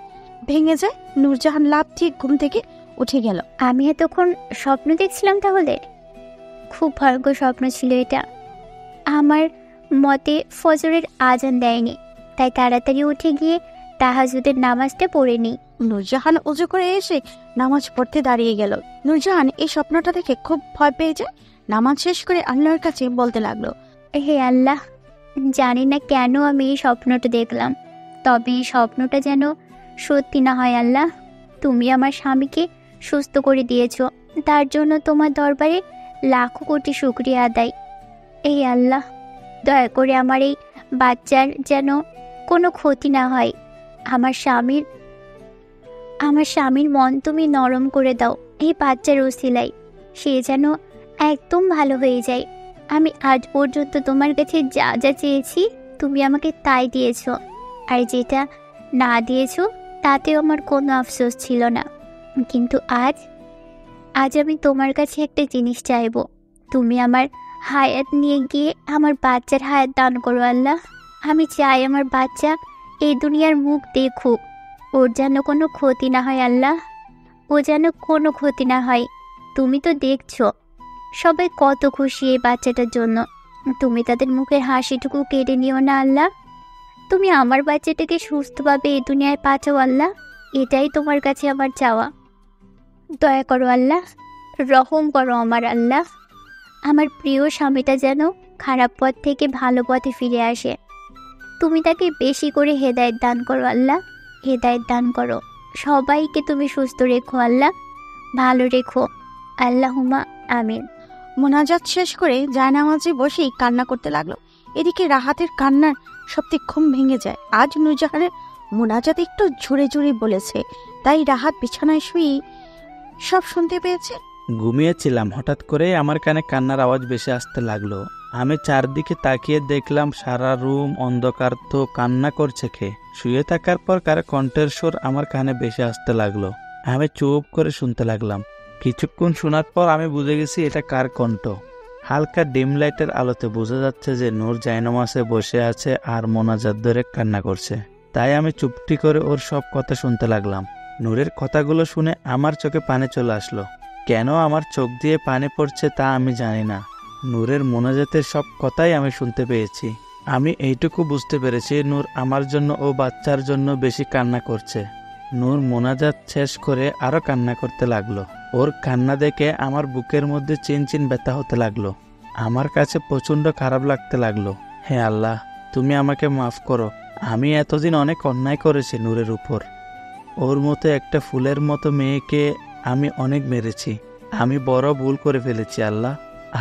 ভেঙে যায়। নূরজাহান লাফ দিয়ে ঘুম থেকে উঠে গেল। আমি এতক্ষণ স্বপ্ন দেখছিলাম তাহলে? খুব ভয়ঙ্কর স্বপ্ন ছিল এটা। আমার মতে ফজরের আজান দেয়নি, তাই তাড়াতাড়ি উঠে গিয়ে তাহাজ্জুদের নামাজটা পড়ে নিই। নূরজাহান উজু করে এসে নামাজ পড়তে দাঁড়িয়ে গেল। নূরজাহান এই স্বপ্নটা দেখে খুব ভয় পেয়ে যায়। নামাজ শেষ করে আল্লাহর কাছে বলতে লাগলো, হে আল্লাহ, জানি না কেন আমি এই স্বপ্নটা দেখলাম, তবে এই স্বপ্নটা যেন সত্যি না হয়। আল্লাহ, তুমি আমার স্বামীকে সুস্থ করে দিয়েছো, তার জন্য তোমার দরবারে লাখো কোটি শুকরিয়া আদায়। এই আল্লাহ, দয়া করে আমার এই বাচ্চার যেন কোনো ক্ষতি না হয়। আমার স্বামীর মন তুমি নরম করে দাও এই বাচ্চার ওসিলায়, সে যেন একদম ভালো হয়ে যায়। আমি আজ পর্যন্ত তোমার কাছে যা যা চেয়েছি তুমি আমাকে তাই দিয়েছো, আর যেটা না দিয়েছো তাতেও আমার কোনো আফসোস ছিল না। কিন্তু আজ আমি তোমার কাছে একটা জিনিস চাইবো। তুমি আমার হায়াত নিয়ে গিয়ে আমার বাচ্চার হায়াত দান করো আল্লাহ। আমি চাই আমার বাচ্চা এই দুনিয়ার মুখ দেখুক, ওর যেন কোনো ক্ষতি না হয় আল্লাহ, ও যেন কোনো ক্ষতি না হয়। তুমি তো দেখছো সবাই কত খুশি এই বাচ্চাটার জন্য, তুমি তাদের মুখের হাসিটুকু কেড়ে নিও না আল্লাহ। তুমি আমার বাচ্চাটাকে সুস্থভাবে এই দুনিয়ায় পাঠাও আল্লাহ, এটাই তোমার কাছে আমার চাওয়া। দয়া করো আল্লাহ, রহম করো আমার আল্লাহ। আমার প্রিয় স্বামীটা যেন খারাপ পথ থেকে ভালো পথে ফিরে আসে। তুমি তাকে বেশি করে হেদায়েত দান করো আল্লাহ, হেদায়েত দান করো। সবাইকে তুমি সুস্থ রেখো আল্লাহ, ভালো রেখো। আল্লাহুম্মা আমিন। মোনাজাত শেষ করে জায়নামাজে বসেই কান্না করতে লাগলো। এদিকে রাহাতের কান্নার শব্দে ঘুম ভেঙে যায়। আজ নূরজাহানের মোনাজাত একটু জোরে জোরে বলেছে, তাই রাহাত বিছানায় শুয়েই সব শুনতে পেয়েছে। ঘুমিয়েছিলাম, হঠাৎ করে আমার কানে কান্নার আওয়াজ বেশি আসতে লাগলো। আমি চারদিকে তাকিয়ে দেখলাম সারা রুম অন্ধকার, তো কান্না করছে কে? শুয়ে থাকার পর কারো কণ্ঠের সুর আমার কানে বেশি আসতে লাগলো। আমি চুপ করে শুনতে লাগলাম। কিছুক্ষণ শোনার পর আমি বুঝে গেছি এটা কার কণ্ঠ। হালকা ডিম লাইটের আলোতে বোঝা যাচ্ছে যে নূর জায়নামাজে বসে আছে আর মোনাজাত ধরে কান্না করছে। তাই আমি চুপটি করে ওর সব কথা শুনতে লাগলাম। নূরের কথাগুলো শুনে আমার চোখে পানি চলে আসলো। কেন আমার চোখ দিয়ে পানি পড়ছে তা আমি জানি না। নূরের মোনাজাতের সব কথাই আমি শুনতে পেয়েছি। আমি এইটুকু বুঝতে পেরেছি নূর আমার জন্য ও বাচ্চার জন্য বেশি কান্না করছে। নূর মোনাজাত শেষ করে আরো কান্না করতে লাগলো। ওর কান্না দেখে আমার বুকের মধ্যে চিনচিন ব্যথা হতে লাগলো। আমার কাছে প্রচন্ড খারাপ লাগতে লাগলো। হে আল্লাহ, তুমি আমাকে মাফ করো। আমি এতদিন অনেক অন্যায় করেছি নূরের উপর। ওর মতো একটা ফুলের মতো মেয়েকে আমি অনেক মেরেছি। আমি বড় ভুল করে ফেলেছি আল্লাহ।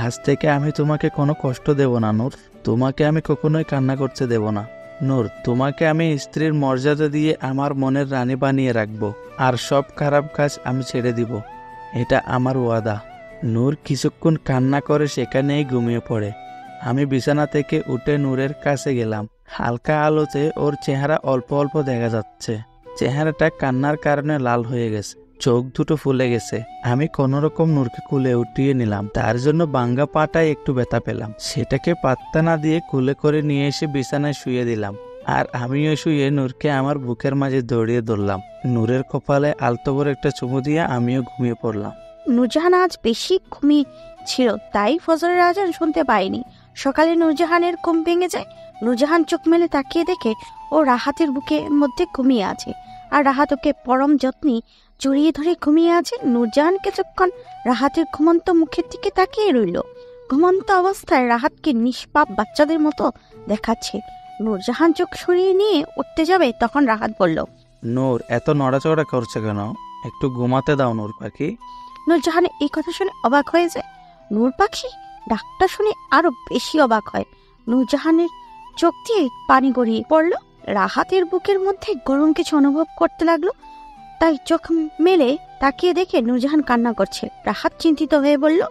আজ থেকে আমি তোমাকে কোনো কষ্ট দেব না নূর। তোমাকে আমি কখনোই কান্না করতে দেব না নূর। তোমাকে আমি স্ত্রীর মর্যাদা দিয়ে আমার মনের রানী বানিয়ে রাখবো, আর সব খারাপ কাজ আমি ছেড়ে দিব। এটা আমার ওয়াদা। নূর কিছুক্ষণ কান্না করে সেখানেই ঘুমিয়ে পড়ে। আমি বিছানা থেকে উঠে নূরের কাছে গেলাম। হালকা আলোতে ওর চেহারা অল্প অল্প দেখা যাচ্ছে। চেহারাটা কান্নার কারণে লাল হয়ে গেছে, চোখ দুটো ফুলে গেছে। আমি কোনোরকম নূরকে কুলে উঠিয়ে নিলাম। তার জন্য বাঙ্গা পাটায় একটু ব্যথা পেলাম। সেটাকে পাত্তা না দিয়ে কুলে করে নিয়ে এসে বিছানায় শুয়ে দিলাম। আর আমিও শুয়ে নূরকে আমার বুকের মাঝে দৌড়িয়ে ধরলাম। নূরের কপালে আলতো করে একটা চুমু দিয়ে আমিও ঘুমিয়ে পড়লাম। নূরজাহান আজ বেশি ঘুমিয়ে ছিল, তাই ফজরের আজান শুনতে পায়নি। সকালে নূরজাহানের ঘুম ভেঙে যায়। নূরজাহান চোখ মেলে তাকিয়ে দেখে ও রাহাতের বুকের মধ্যে ঘুমিয়ে আছে, আর রাহাত ওকে পরম যত্নে জড়িয়ে ধরে ঘুমিয়ে আছে। নূরজাহান কিছুক্ষণ রাহাতের ঘুমন্ত মুখের দিকে তাকিয়ে রইল। ঘুমন্ত অবস্থায় রাহাতকে নিষ্পাপ বাচ্চাদের মতো দেখাচ্ছে। নূরজাহান চোখ সরিয়ে নিয়ে উঠতে যাবে, তখন রাহাত বলল, নূর, এত নড়াচড়া করছে কেন? একটু ঘুমাতে দাও নূর পাখি। নূরজাহান এই কথা শুনে অবাক হয়ে যায়। নূর পাখি? ডাকটা শুনে আরো বেশি অবাক হয়। নূরজাহানের চোখ দিয়ে পানি গড়িয়ে পড়ল। রাহাতের বুকের মধ্যে গরম কিছু অনুভব করতে লাগলো, তাই চোখ মেলে তাকিয়ে দেখে নূরজাহান কান্না করছে। রাহাত চিন্তিত হয়ে বলল,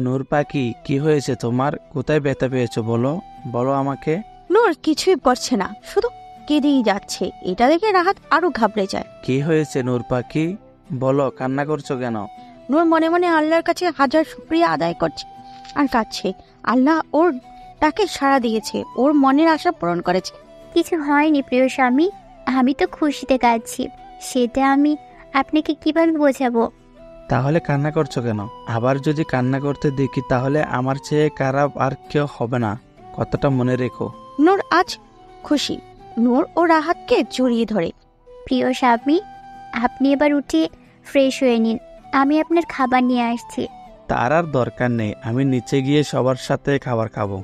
নূর পাখি, কি হয়েছে তোমার? কোথায় ব্যথা পেয়েছো বলো বলো আমাকে। নূর কিছুই করছে না, শুধু কেঁদেই যাচ্ছে। এটা দেখে রাহাত আরো ঘাবড়ে যায়। কি হয়েছে নূর পাখি, বলো, কান্না করছো কেন? নূর মনে মনে আল্লাহর কাছে হাজার শুকরিয়া আদায় করছে আর কাঁদছে। আল্লাহ ওর তাকে সাড়া দিয়েছে, ওর মনের আশা পূরণ করেছে। কিছু হয়নি প্রিয় স্বামী, আমি তো খুশিতে কাঁদছি। সেটা আমি আপনাকে কিভাবে বোঝাবো? তাহলে কান্না করছো কেন? আবার যদি কান্না করতে দেখি তাহলে আমার চেয়ে খারাপ আর কেউ হবে না, কতটা মনে রেখো। নূর আজ খুশি। নূর ও রাহাতকে জড়িয়ে ধরে। প্রিয় স্বামী, আপনি এবার উঠে ফ্রেশ হয়ে নিন, আমি আপনার খাবার নিয়ে আসছি। তার আর দরকার নেই, আমি নিচে গিয়ে সবার সাথে খাবার খাবো।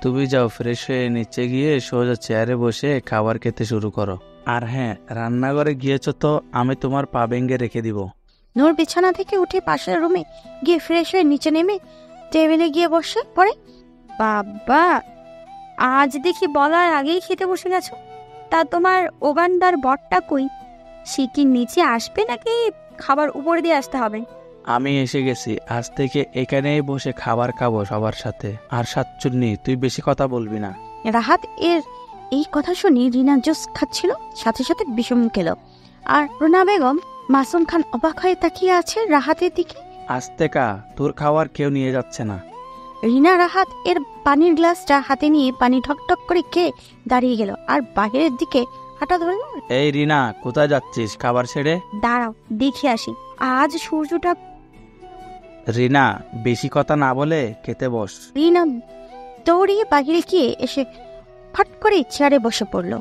তুমি যাও, ফ্রেশ হয়ে নিচে গিয়ে সোজা চেয়ারে বসে খাবার খেতে শুরু করো। আর হ্যাঁ, রান্নাঘরে গিয়েছো তো আমি তোমার পা ভেঙে রেখে দিব। নূর বিছানা থেকে উঠে পাশের রুমে গিয়ে ফ্রেশ হয়ে নিচে নেমে টেবিলে গিয়ে বসে পড়ে। বাবা, আজ দেখি বলার আগেই খেতে বসে গেছো। তা তোমার ওগান্ডার বরটা কই? সে কি নিচে আসবে নাকি খাবার উপরে দিয়ে আসতে হবে? আমি এসে গেছি, আজ থেকে এখানেই বসে খাবার খাবো সবার সাথে। আর সাচ্চুন্নি, তুই বেশি কথা বলবি না। রাহাত এর এই কথা শুনে রিনা জুস খাচ্ছিল, সাথে সাথে বিষম খেল। আর রুনা বেগম মাসুম খান অবাক হয়ে তাকিয়ে আছে রাহাতের দিকে। আজ থেকে তোর খাবার কেউ নিয়ে যাচ্ছে না। রিনা রাহাত এর পানির গ্লাসটা হাতে নিয়ে পানি ঠকঠক করে খেয়ে দাঁড়িয়ে গেল আর বাইরের দিকে হাঁটা ধরল। এই রিনা, কোথায় যাচ্ছিস খাবার ছেড়ে? দাঁড়াও, দেখে আসি। আজ সূর্যটা। রিনা, বেশি কথা না বলে খেতে বস। রিনা দৌড়িয়ে বাইরে গিয়ে এসে ফট করে চেয়ারে বসে পড়ল।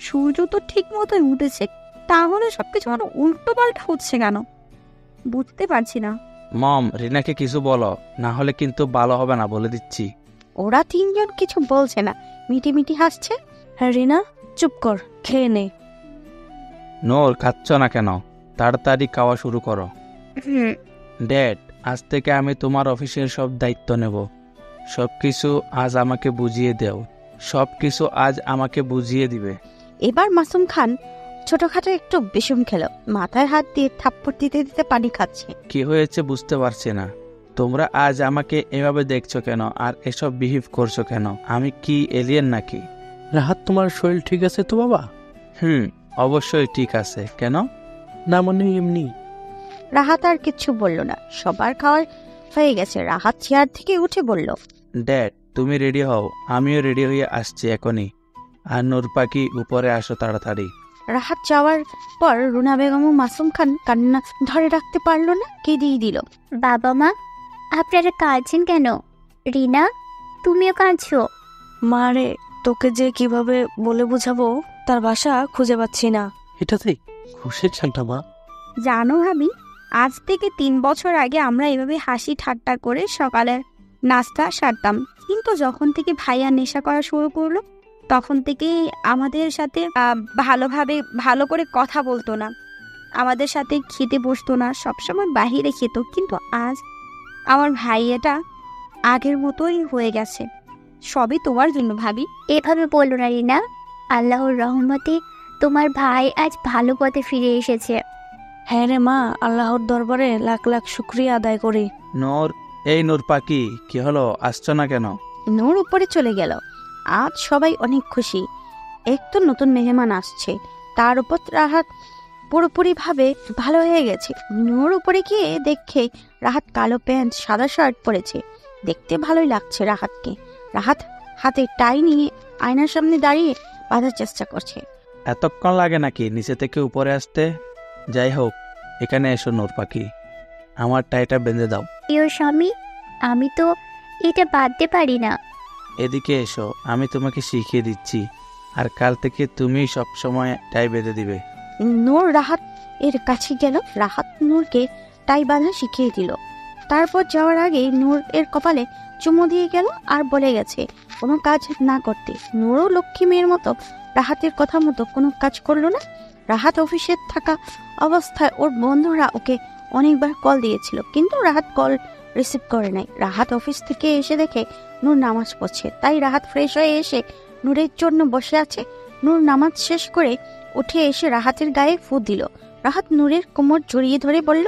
সূর্য তো ঠিক মতোই উঠেছে, তাহলে সবকিছু আমার উল্টো পাল্টা হচ্ছে কেন বুঝতে পারছি না। মম, রিনাকে কিছু বলো, না হলে কিন্তু ভালো হবে না, বলে দিচ্ছি। ওরা তিনজন কিছু বলছে না, মিটি মিটি হাসছে। হ্যাঁ রিনা, চুপ কর, খেয়ে নে। নূর, খাচ্ছ না কেন? তাড়াতাড়ি খাওয়া শুরু করো। ড্যাড, আজ থেকে আমি তোমার অফিসের সব দায়িত্ব নেব। সব কিছু আজ আমাকে বুঝিয়ে দাও, সব কিছু আজ আমাকে বুঝিয়ে দিবে। এবার মাসুম খান ছোটখাটো একটু বিষম খেলো, মাথায় হাত দিয়ে থাপ্পড় দিতে দিতে পানি খাচ্ছে। কি হয়েছে বুঝতে পারছি না, তোমরা আজ আমাকে এভাবে দেখছো কেন আর এসব বিহেভ করছো কেন? আমি কি এলিয়েন নাকি? রাহাত, তোমার শরীর ঠিক আছে তো বাবা? অবশ্যই ঠিক আছে। কেন? না মানে এমনি। রাহাত আর কিচ্ছু বলল না, সবার খাওয়ার হয়ে গেছে। রাহাত চেয়ার থেকে উঠে বলল, ড্যাড তুমি রেডি হও, আমিও রেডি হয়ে আসছি এখনই। আর নূর পাখি উপরে আসো তাড়াতাড়ি। রাহাত যাওয়ার পর রুনা বেগম ও মাসুম খান কান্না ধরে রাখতে পারলো না, কেঁদেই দিল। বাবা মা, আপনারা কাঁদছেন কেন? রিনা, তুমিও কাঁদছো? মারে, তোকে যে কিভাবে বলে বোঝাবো তার ভাষা খুঁজে পাচ্ছি না। এটাতে খুশির ছানটা মা। জানো ভাবি, আজ থেকে 3 বছর আগে আমরা এভাবে হাসি ঠাট্টা করে সকালের নাস্তা সারতাম, কিন্তু যখন থেকে ভাইয়া নেশা করা শুরু করলো তখন থেকেই আমাদের সাথে ভালো করে কথা বলতো না, আমাদের সাথে খেতে বসতো না, সবসময় বাহিরে খেত। কিন্তু আজ আমার ভাইয়াটা আগের মতোই হয়ে গেছে। সবই তোমার জন্য ভাবি। এভাবে বললো না রিনা, আল্লাহর রহমতে তোমার ভাই আজ ভালো পথে ফিরে এসেছে। হ্যাঁ রে মা, আল্লাহর দরবারে লাখ লাখ শুকরিয়া আদায় করি। নূর, এই নূর পাখি, কি হলো, আসছো না কেন? নূর উপরে চলে গেল। আজ সবাই অনেক খুশি, এক তো নতুন মেহমান আসছে, তার উপর রাহাত পুরোপুরি ভাবে ভালো হয়ে গেছে। নূর উপরে গিয়ে দেখে রাহাত কালো প্যান্ট সাদা শার্ট পরেছে, দেখতে ভালোই লাগছে রাহাতকে। রাহাত হাতে টাই নিয়ে আয়নার সামনে দাঁড়িয়ে বাঁধার চেষ্টা করছে। এতক্ষণ লাগে নাকি নিচে থেকে উপরে আসতে? যাই হোক, এখানে এসো নূর পাখি, আমার টাইটা বেঁধে দাও। প্রিয় স্বামী, আমি তো এটা বাঁধতে পারি না। এদিকে এসো, আমি তোমাকে শিখিয়ে দিচ্ছি, আর কাল থেকে তুমি সব সময় টাই বেঁধে দিবে। নূর রাহাত এর কাছে গেল, রাহাত নূরকে টাই বাঁধা শিখিয়ে দিল। তারপর যাওয়ার আগে নূর এর কপালে চুমু দিয়ে গেল আর বলে গেছে কোনো কাজ না করতে। নূরও লক্ষ্মী মেয়ের মতো রাহাতের কথা মতো কোনো কাজ করলো না। রাহাত অফিসে থাকা অবস্থায় ওর বন্ধুরা ওকে অনেকবার কল দিয়েছিল, কিন্তু রাহাত কল রিসিভ করে নাই। রাহাত অফিস থেকে এসে দেখে নূর নামাজ পড়ছে, তাই রাহাত ফ্রেশ হয়ে এসে নূরের জন্য বসে আছে। নূর নামাজ শেষ করে উঠে এসে রাহাতের গায়ে ফু দিল। রাহাত নূরের কোমর জড়িয়ে ধরে বলল,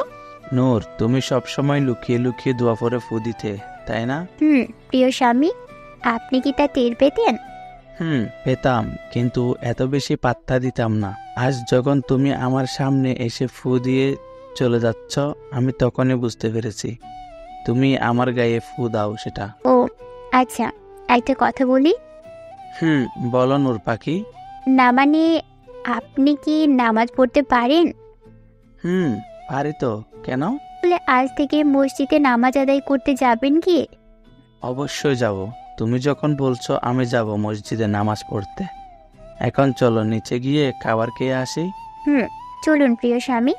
নূর, তুমি সব সময় লুকিয়ে লুকিয়ে দোয়া পড়ে ফু দিতে, তাই না? প্রিয় স্বামী, আপনি কি তা টের পেতেন? পেতাম, কিন্তু এত বেশি পাত্তা দিতাম না। আজ যখন তুমি আমার সামনে এসে ফু দিয়ে চলে যাচ্ছ, আমি তখনই বুঝতে পেরেছি তুমি আমার গায়ে ফু দাও সেটা। ও আচ্ছা, একটা কথা বলি। বলো নূর পাখি। না মানে, আপনি কি নামাজ পড়তে পারেন? পারি তো, কেন? বলে আজ থেকে মসজিদে নামাজ আদায় করতে যাবেন কি? অবশ্যই যাব, তুমি যখন বলছো আমি যাব মসজিদে নামাজ পড়তে। এখন চলো নিচে গিয়ে খাবার খেয়ে আসি। চলুন প্রিয় স্বামী।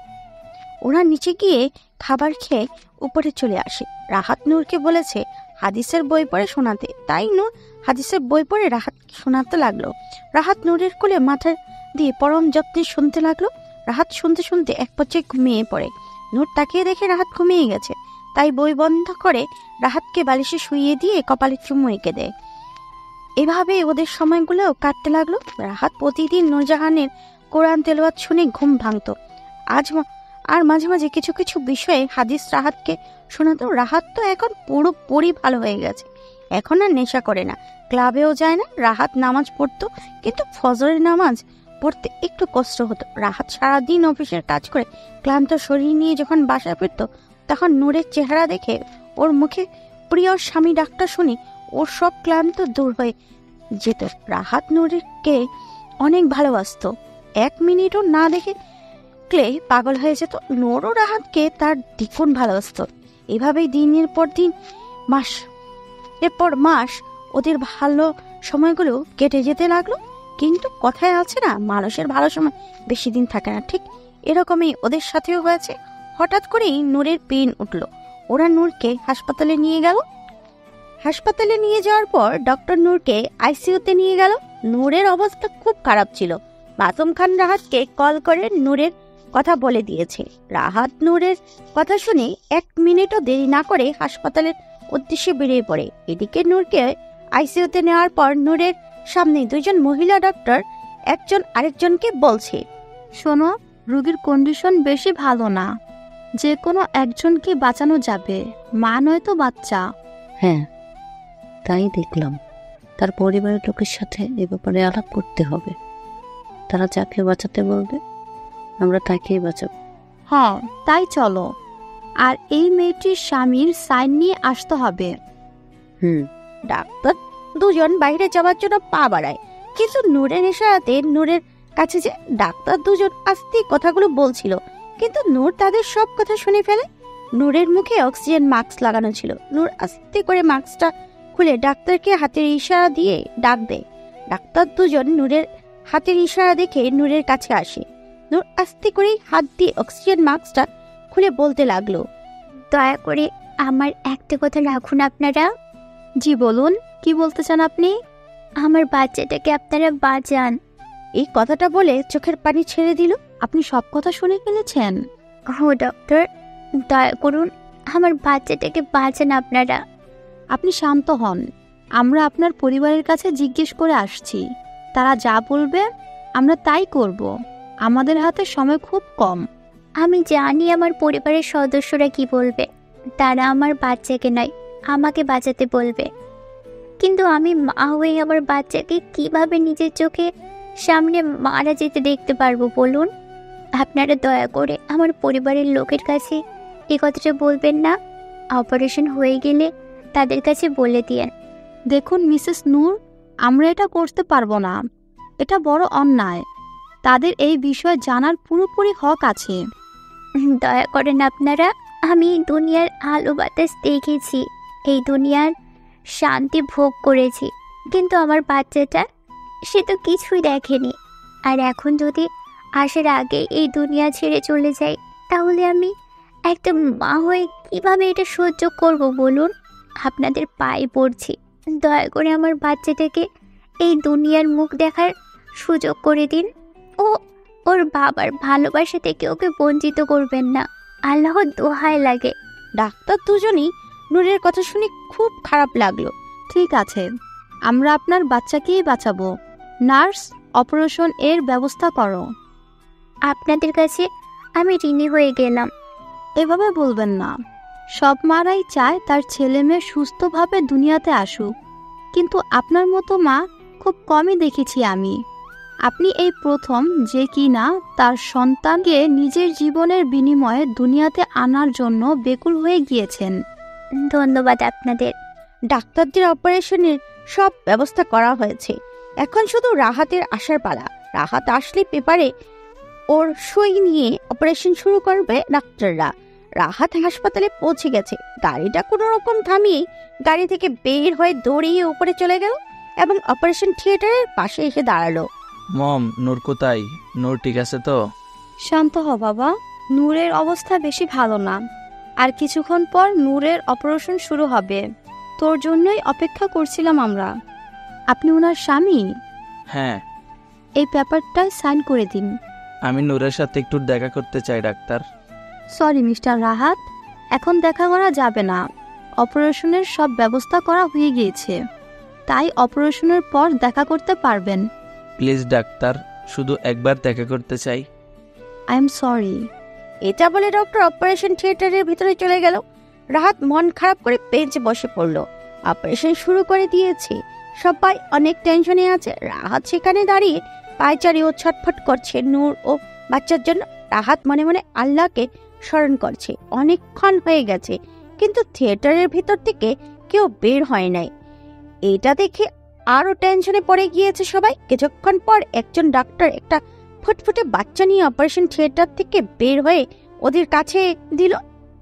ওরা নিচে গিয়ে খাবার খেয়ে উপরে চলে আসে। রাহাত নূরকে বলেছে হাদিসের বই পড়ে শোনাতে, তাই নূর হাদিসের বই পড়ে রাহাত শোনাতে লাগলো। রাহাত নূরের কোলে মাথা দিয়ে পরম যত্নে শুনতে লাগলো। রাহাত শুনতে শুনতে এক পর্যায়ে ঘুমিয়ে পড়ে। নূর তাকিয়ে দেখে রাহাত ঘুমিয়ে গেছে, তাই বই বন্ধ করে রাহাতকে বালিশে শুইয়ে দিয়ে কপালে চুমু এঁকে দেয়। এভাবে ওদের সময়গুলো কাটতে লাগলো। রাহাত প্রতিদিন নূরজাহানের কোরআন তেলাওয়াত শুনে ঘুম ভাঙতো। আর মাঝে মাঝে কিছু কিছু বিষয়ে হাদিস রাহাতকে শোনাতো। রাহাত তো এখন পুরোপুরি ভালো হয়ে গেছে, এখন আর নেশা করে না, ক্লাবেও যায় না। রাহাত নামাজ পড়তো, কিন্তু ফজরের নামাজ পড়তে একটু কষ্ট হতো। রাহাত সারাদিন অফিসের কাজ করে ক্লান্ত শরীর নিয়ে যখন বাসায় ফিরত, তখন নূরের চেহারা দেখে ওর মুখে প্রিয় স্বামী ডাক্তার শুনে ওর সব ক্লান্ত দূর হয়ে যেত। রাহাত নূরকে অনেক ভালোবাসতো, 1 মিনিটও না দেখে পাগল হয়ে যেত। নূরও রাহাতকে তার দ্বিগুণ ভালোবাসতো। এভাবেই দিনের পর দিন, মাস এরপর মাস ওদের ভালো সময়গুলো কেটে যেতে লাগলো। কিন্তু কথায় আছে না, মানুষের ভালো সময় বেশি দিন থাকে না, ঠিক এরকমই ওদের সাথেও হয়েছে। হঠাৎ করেই নূরের পেন উঠলো। ওরা নূরকে হাসপাতালে নিয়ে গেল। হাসপাতালে নিয়ে যাওয়ার পর ডক্টর নূরকে আইসিইউতে নিয়ে গেল। নূরের অবস্থা খুব খারাপ ছিল। মাসুম খান রাহাতকে কল করে নূরের কথা বলে দিয়েছে। রাহাত নূরের কথা শুনে 1 মিনিটও দেরি না করে হাসপাতালের উদ্দেশ্যে বেরিয়ে পড়ে। এদিকে নূরকে আইসিইউতে নেওয়ার পর নূরের সামনে 2জন মহিলা ডক্টর একজন আরেকজনকে বলছে, শোনো, রোগীর কন্ডিশন বেশি ভালো না, যে কোনো একজনকে বাঁচানো যাবে, মা নয়তো বাচ্চা। হ্যাঁ, তাই দেখলাম। তার পরিবারের লোকের সাথে এ ব্যাপারে আলাপ করতে হবে। তারা যাকে বাঁচাতে বলবে আমরা তাকেই বাঁচাবো। হ্যাঁ, তাই চলো। আর এই মেয়েটির স্বামীর সাইন নিয়ে আসতে হবে। ডাক্তার 2জন বাইরে যাওয়ার জন্য পা বাড়ায়, কিন্তু নূরের ইশারাতে নূরের কাছে যে ডাক্তার 2জন আস্তে কথাগুলো বলছিল, কিন্তু নূর তাদের সব কথা শুনে ফেলে। নূরের মুখে অক্সিজেন মাস্ক লাগানো ছিল। নূর আস্তে করে মাস্কটা খুলে ডাক্তারকে হাতের ইশারা দিয়ে ডাক দেয়। ডাক্তার 2জন নূরের হাতের ইশারা দেখে নূরের কাছে আসে। নূর আস্তে করে হাত দিয়ে অক্সিজেন মাস্কটা খুলে বলতে লাগলো, দয়া করে আমার একটা কথা রাখুন আপনারা। জি বলুন, কি বলতে চান আপনি? আমার বাচ্চাটাকে আপনারা বাঁচান। এই কথাটা বলে চোখের পানি ছেড়ে দিল। আপনি সব কথা শুনে ফেলেছেন? ও ডক্টর, দয়া করুন আমার বাচ্চাটাকে বাঁচান আপনারা। আপনি শান্ত হন। আমরা আপনার পরিবারের কাছে জিজ্ঞেস করে আসছি, তারা যা বলবে আমরা তাই করব। আমাদের হাতে সময় খুব কম। আমি জানি আমার পরিবারের সদস্যরা কি বলবে। তারা আমার বাচ্চাকে নয়, আমাকে বাঁচাতে বলবে। কিন্তু আমি মা হয়ে আমার বাচ্চাকে কিভাবে নিজের চোখে সামনে মারা যেতে দেখতে পারবো বলুন? আপনারা দয়া করে আমার পরিবারের লোকের কাছে এই কথাটা বলবেন না। অপারেশন হয়ে গেলে তাদের কাছে বলে দিয়েন। দেখুন মিসেস নূর, আমরা এটা করতে পারবো না। এটা বড় অন্যায়। তাদের এই বিষয়ে জানার পুরোপুরি হক আছে। দয়া করেন আপনারা। আমি দুনিয়ার আলো বাতাস দেখেছি, এই দুনিয়ার শান্তি ভোগ করেছি, কিন্তু আমার বাচ্চাটা সে তো কিছুই দেখেনি। আর এখন যদি আসার আগে এই দুনিয়া ছেড়ে চলে যাই, তাহলে আমি একটা মা হয়ে কিভাবে এটা সহ্য করব বলুন? আপনাদের পায়ে পড়ছি, দয়া করে আমার বাচ্চাটাকে এই দুনিয়ার মুখ দেখার সুযোগ করে দিন। ওর বাবার ভালোবাসা থেকে ওকে বঞ্চিত করবেন না, আল্লাহর দোহাই লাগে। ডাক্তার 2জনই নূরের কথা শুনে খুব খারাপ লাগলো। ঠিক আছে, আমরা আপনার বাচ্চাকেই বাঁচাবো। নার্স, অপারেশন এর ব্যবস্থা করো। আপনাদের কাছে আমি ঋণী হয়ে গেলাম। এভাবে বলবেন না। সব মারাই চায় তার ছেলে মেয়ে সুস্থভাবে দুনিয়াতে আসুক, কিন্তু আপনার মতো মা খুব কমই দেখেছি আমি। আপনি এই প্রথম যে কিনা তার সন্তানকে নিজের জীবনের বিনিময়ে দুনিয়াতে আনার জন্য বেকুল হয়ে গিয়েছেন। ধন্যবাদ আপনাদের। ডাক্তারদের অপারেশনের সব ব্যবস্থা করা হয়েছে। এখন শুধু রাহাতের আসার পালা। রাহাত আসলে পেপারে ওর সই নিয়ে অপারেশন শুরু করবে ডাক্তাররা। রাহাত হাসপাতালে পৌঁছে গেছে। গাড়িটা কোনো রকম থামিয়ে গাড়ি থেকে বের হয়ে দৌড়িয়ে উপরে চলে গেল এবং অপারেশন থিয়েটারের পাশে এসে দাঁড়ালো। মম, নূর কোথায়? নূর ঠিক আছে তো? শান্ত হ বাবা, নূরের অবস্থা বেশি ভালো না। আর কিছুক্ষণ পর নূরের অপারেশন শুরু হবে। তোর জন্যই অপেক্ষা করছিলাম আমরা। আপনি ওনার স্বামী? হ্যাঁ। এই পেপারটায় সাইন করে দিন। আমি নূরের সাথে একটু দেখা করতে চাই ডাক্তার। সরি মিস্টার রাহাত, এখন দেখা করা যাবে না। অপারেশনের সব ব্যবস্থা করা হয়ে গিয়েছে, তাই অপারেশনের পর দেখা করতে পারবেন। প্লিজ ডাক্তার, শুধু একবার দেখা করতে চাই। I am sorry. এটা বলে ডক্টর অপারেশন থিয়েটারের ভিতরে চলে গেল। রাহাত মন খারাপ করে বেঞ্চে বসে পড়ল। অপারেশন শুরু করে দিয়েছে, সবাই অনেক টেনশনে আছে। রাহাত সেখানে দাঁড়িয়ে পায়চারি ও ছটফট করছে নূর ও বাচ্চার জন্য। রাহাত মনে মনে আল্লাহকে স্মরণ করছে। অনেকক্ষণ হয়ে গেছে, কিন্তু থিয়েটারের ভিতর থেকে কেউ বের হয় নাই। এটা দেখে আরো টেনশনে পড়ে গিয়েছে সবাই। কিছুক্ষণ পর একজন ডাক্তার একটা ফুটফুটে বাচ্চা নিয়ে অপারেশন থিয়েটার থেকে বের হয়ে ওদের কাছে দিল।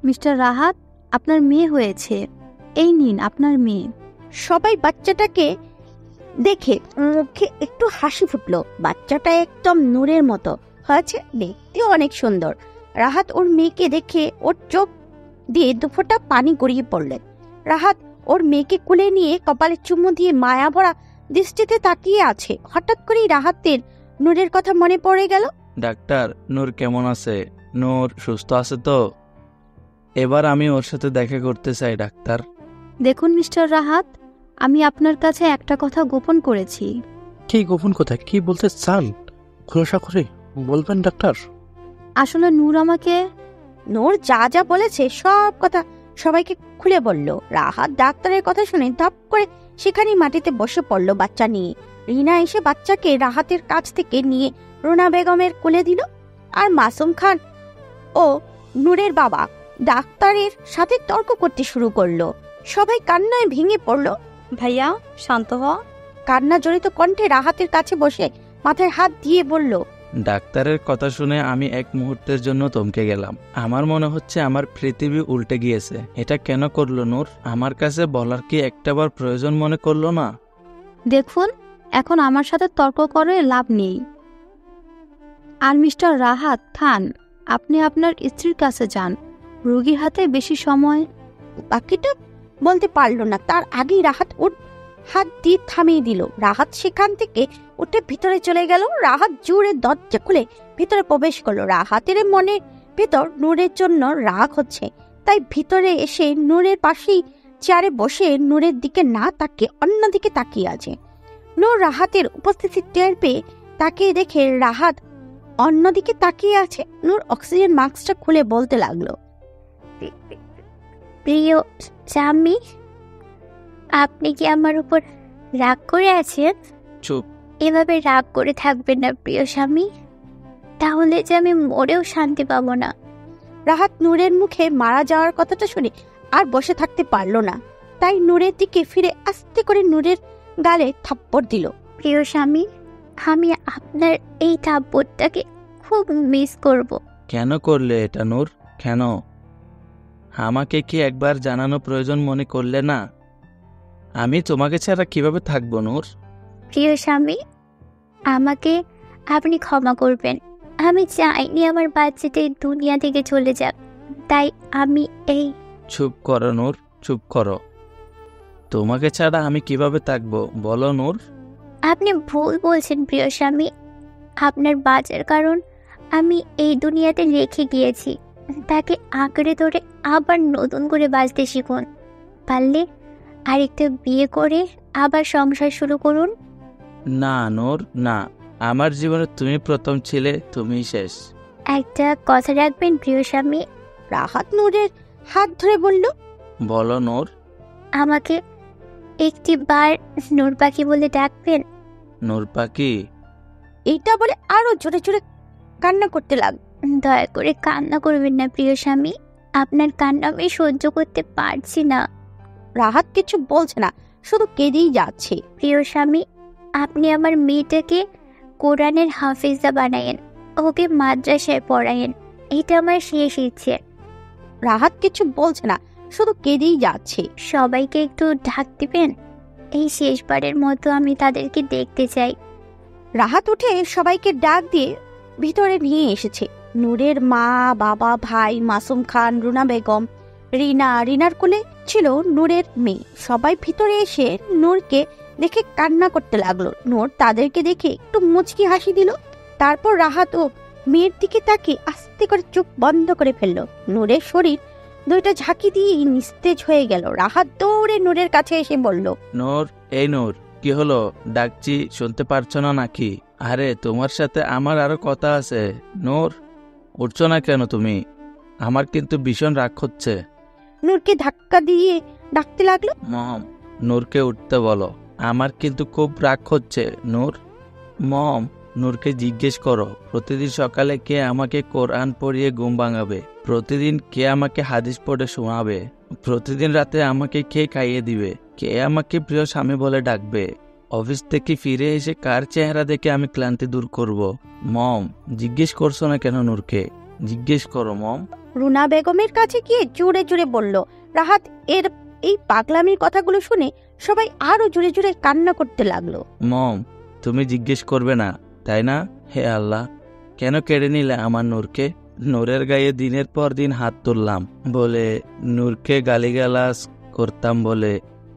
মিস্টার রাহাত, আপনার মেয়ে হয়েছে, এই নিন আপনার মেয়ে। সবাই বাচ্চাটাকে দেখে মুখে একটু হাসি ফুটলো। বাচ্চাটা একদম নূরের মতো হয়েছে, দেখতেও অনেক সুন্দর। রাহাত ওর মেয়েকে দেখে ওর চোখ দিয়ে দুফোঁটা পানি গড়িয়ে পড়লেন। রাহাত ওর মেয়েকে কোলে নিয়ে কপালে চুমু দিয়ে মায়া ভরা দৃষ্টিতে তাকিয়ে আছে। হঠাৎ করেই রাহাতের নূরের কথা মনে পড়ে গেল। ডাক্তার, নূর কেমন আছে? নূর সুস্থ আছে তো? এবার আমি ওর সাথে দেখা করতে চাই ডাক্তার। দেখুন মিস্টার রাহাত, আমি আপনার কাছে একটা কথা গোপন করেছি। কি গোপন কথা? কি বলতে চান? খোলাসা করে বলবেন ডাক্তার। আসলে নূর আমাকে নূর যা যা বলেছে সব কথা সবাইকে খুলে বলল। রাহাত ডাক্তারের কথা শুনে ধাপ করে সেখানে মাটিতে বসে পড়ল বাচ্চা নিয়ে। রিনা এসে বাচ্চাকে রাহাতের কাছ থেকে নিয়ে রুনা বেগমের কোলে দিল। আর মাসুম খান ও নূরের বাবা ডাক্তারের সাথে তর্ক করতে শুরু করলো। সবাই কান্নায় ভেঙে পড়লো। ভাইয়া শান্ত হ। কান্না জড়িত কণ্ঠে রাহাতের কাছে বসে মাথায় হাত দিয়ে বলল, ডাক্তারের কথা শুনে আমি এক মুহূর্তের জন্য থমকে গেলাম। আমার মনে হচ্ছে আমার পৃথিবী উল্টে গিয়েছে। এটা কেন করলো নূর? আমার কাছে বলার কি একটাবার প্রয়োজন মনে করলো না? দেখুন, এখন আমার সাথে তর্ক করে লাভ নেই। আর মিস্টার রাহাত খান, আপনি আপনার স্ত্রীর কাছে যান। রোগীর হাতে বেশি সময়। বাকিটা বলতে পারলো না, তার আগেই রাহাত ওর হাত দিয়ে থামিয়ে দিল। রাহাত সেখান থেকে উঠে ভিতরে চলে গেল। রাহাত জোরে দরজা খুলে ভিতরে প্রবেশ করলো। রাহাতের মনে ভেতর নূরের জন্য রাগ হচ্ছে, তাই ভিতরে এসে নূরের পাশেই চেয়ারে বসে নূরের দিকে না তাকিয়ে অন্যদিকে তাকিয়ে আছে। নূর রাহাতের উপস্থিতি টের পেয়ে তাকিয়ে দেখে রাহাত অন্যদিকে তাকিয়ে আছে। নূর অক্সিজেন মাস্কটা খুলে বলতে লাগলো, প্রিয় স্বামী, আপনি কি আমার উপর রাগ করে আছেন? চুপ। এভাবে রাগ করে থাকবেন না প্রিয় স্বামী, তাহলে যে আমি মরেও শান্তি পাবো না। রাহাত নূরের মুখে মারা যাওয়ার কথাটা শুনে আর বসে থাকতে পারলো না, তাই নূরের দিকে ফিরে আস্তে করে নূরের গালে থাপ্পড় দিল। প্রিয় স্বামী, আমি আপনার এই থাপ্পড়টাকে খুব মিস করব। কেন করলে এটা নূর? কেন? আমাকে কি একবার জানানো প্রয়োজন মনে করলে না? আমি তোমাকে ছাড়া কিভাবে থাকবো নূর? প্রিয় স্বামী, আমাকে আপনি ক্ষমা করবেন। আমি চাইনি আমার বাচ্চাটা এই দুনিয়া থেকে চলে যাক, তাই আমি এই। চুপ করো নূর, চুপ করো। তোমাকে ছাড়া আমি কিভাবে থাকবো বলো নূর? আপনি ভুল বলছেন প্রিয় স্বামী। আপনার বাঁচার কারণ আমি এই দুনিয়াতে রেখে গিয়েছি। তাকে আঁকড়ে ধরে আবার নতুন করে বাঁচতে শিখুন। পারলে আরেকটা বিয়ে করে আবার সংসার শুরু করুন। না নূর, না। আমার জীবনে তুমি প্রথম ছিলে, তুমি শেষ। একটা কথা রাখবেন প্রিয় স্বামী। রাহাত নূরের হাত ধরে বলল, বলো নূর। আমাকে একটি বার নূর পাখি বলে ডাকবেন। নূর পাখি? এইটা বলে আরো জোরে জোরে কান্না করতে লাগলো। দয়া করে কান্না করবেন না প্রিয় স্বামী, আপনার কান্না আমি সহ্য করতে পারছি না। রাহাত কিছু বলছে না, শুধু কেঁদেই যাচ্ছে। প্রিয় স্বামী, আপনি আমার মেয়েটাকে কোরআনের হাফিজা বানায়েন, ওকে মাদ্রাসায় পড়ায়েন। এটা আমার শেষ ইচ্ছে। রাহাত কিছু বলছে না, শুধু কেঁদেই যাচ্ছে। সবাইকে একটু ঢাক দিবেন, এই শেষবারের মতো আমি তাদেরকে দেখতে চাই। রাহাত উঠে সবাইকে ডাক দিয়ে ভিতরে নিয়ে এসেছে। নূরের মা, বাবা, ভাই, মাসুম খান, রুনা বেগম, রিনা, রিনার কোলে ছিল নূরের মেয়ে। সবাই ভিতরে এসে নূরকে দেখে কান্না করতে লাগলো। নূর তাদেরকে দেখে একটু মুচকি হাসি দিল। তারপর রাহাত ও মেয়ের দিকে তাকিয়ে আস্তে করে চোখ বন্ধ করে ফেললো। নূরের শরীর দুইটা ঝাঁকি দিয়ে নিস্তেজ হয়ে গেল। রাহাত দৌড়ে নূরের কাছে এসে বলল, নূর, এই নূর, কি হলো? ডাকছি শুনতে পারছো না নাকি? আরে তোমার সাথে আমার আরো কথা আছে। নূর, উঠছো না কেন তুমি? আমার কিন্তু ভীষণ রাগ হচ্ছে। নূরকে ধাক্কা দিয়ে ডাকতে লাগলো, মম, নূরকে উঠতে বলো, আমার কিন্তু খুব রাগ হচ্ছে। নূর, মম, নূরকে জিজ্ঞেস করো প্রতিদিন সকালে কে আমাকে কোরআন পড়িয়ে ঘুম ভাঙাবে, প্রতিদিন কে আমাকে হাদিস পড়ে শোনাবে, প্রতিদিন রাতে আমাকে কে খাইয়ে দিবে, কে আমাকে প্রিয় স্বামী বলে ডাকবে, অফিস থেকে ফিরে এসে কার চেহারা দেখে আমি ক্লান্তি দূর করব। মম, জিজ্ঞেস করছো না কেন নূরকে? জিজ্ঞেস করো মম। রুনা বেগমের কাছে গিয়ে জোরে জোরে বলল। রাহাত এর এই পাগলামির কথাগুলো শুনে সবাই আরো জোরে জোরে কান্না করতে লাগলো। মম, তুমি জিজ্ঞেস করবে না তাই না? হে আল্লাহ, কেন কেড়ে নিলে আমার নূরকে? নূরের গায়ে দিনের পর দিন হাত তুললাম বলে, নূরকে গালিগালাজ করতাম বলে,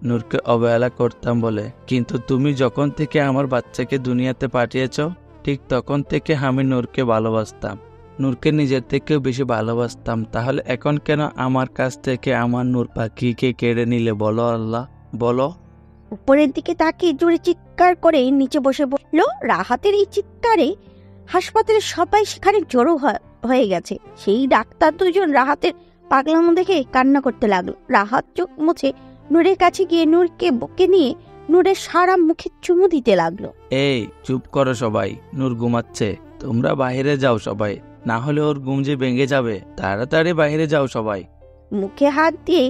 নূরকে অবহেলা করতাম বলে, কিন্তু তুমি যখন থেকে আমার বাচ্চাকে দুনিয়াতে পাঠিয়েছ ঠিক তখন থেকে আমি নূরকে ভালোবাসতাম, নূরকে নিজের থেকেও বেশি ভালোবাসতাম। তাহলে এখন কেন আমার কাছ থেকে আমার নূর পাখিকে কেড়ে নিলে বলো আল্লাহ, বলো। উপরের দিকে তাকিয়ে জোরে চিৎকার করে নিচে বসে পড়ল। রাহাতের এই চিৎকারে হাসপাতালের সবাই সেখানে জড়ো হয়ে গেছে। সেই ডাক্তার দুজন রাহাতের পাগলামো দেখে কান্না করতে লাগলো। রাহাত চোখ মুছে নূরের কাছে গিয়ে নূরকে বুকে নিয়ে নূরের সারা মুখে চুমু দিতে লাগলো। এই চুপ করো সবাই, নূর ঘুমাচ্ছে, তোমরা বাইরে যাও সবাই, না হলে ওর ঘুম যে ভেঙে যাবে। তাড়াতাড়ি বাইরে যাও সবাই। মুখে হাত দিয়ে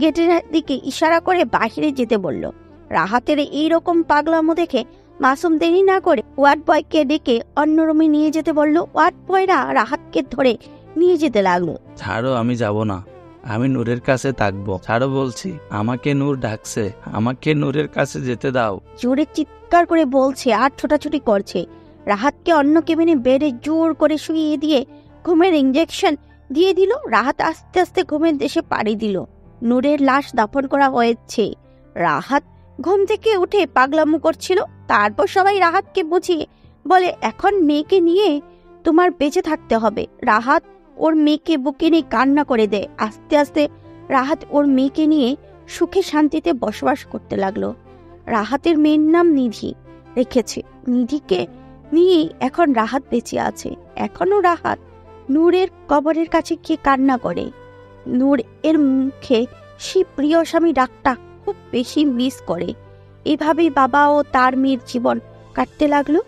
গেটের দিকে ইশারা করে বাহিরে যেতে বলল। রাহাতের এইরকম পাগলামো দেখে মাসুম দেরি না করে ওয়ার্ড বয়কে ডেকে অন্য রুমে নিয়ে যেতে বলল। ওয়ার্ড বয়রা রাহাতকে ধরে নিয়ে যেতে লাগলো। ছাড়ো, আমি যাব না, আমি নূরের কাছে থাকবো। ছাড়ো বলছি, আমাকে নূর ডাকছে, আমাকে নূরের কাছে যেতে দাও। জোরে চিৎকার করে বলছে আর ছোটাছুটি করছে। রাহাতকে অন্য কেবিনে বেডে জোর করে শুইয়ে দিয়ে ঘুমের ইঞ্জেকশন দিয়ে দিল। রাহাত আস্তে আস্তে ঘুমের দেশে পাড়ি দিল। নূরের লাশ দাফন করা হয়েছে। রাহাত ঘুম থেকে উঠে পাগলামো করছিল। তারপর সবাই রাহাতকে বুঝিয়ে বলে, এখন মেয়েকে নিয়ে তোমার বেঁচে থাকতে হবে। রাহাত ওর মেয়েকে বুকে নিয়ে কান্না করে দেয়। আস্তে আস্তে রাহাত ওর মেয়েকে নিয়ে সুখে শান্তিতে বসবাস করতে লাগলো। রাহাতের মেয়ের নাম নিধি রেখেছে। নিধিকে নিয়ে এখন রাহাত বেঁচে আছে। এখনো রাহাত নূরের কবরের কাছে গিয়ে কান্না করে। নূর এর মুখে সে প্রিয় স্বামী ডাকটা খুব বেশি মিস করে। এভাবেই বাবা ও তার মেয়ের জীবন কাটতে লাগলো।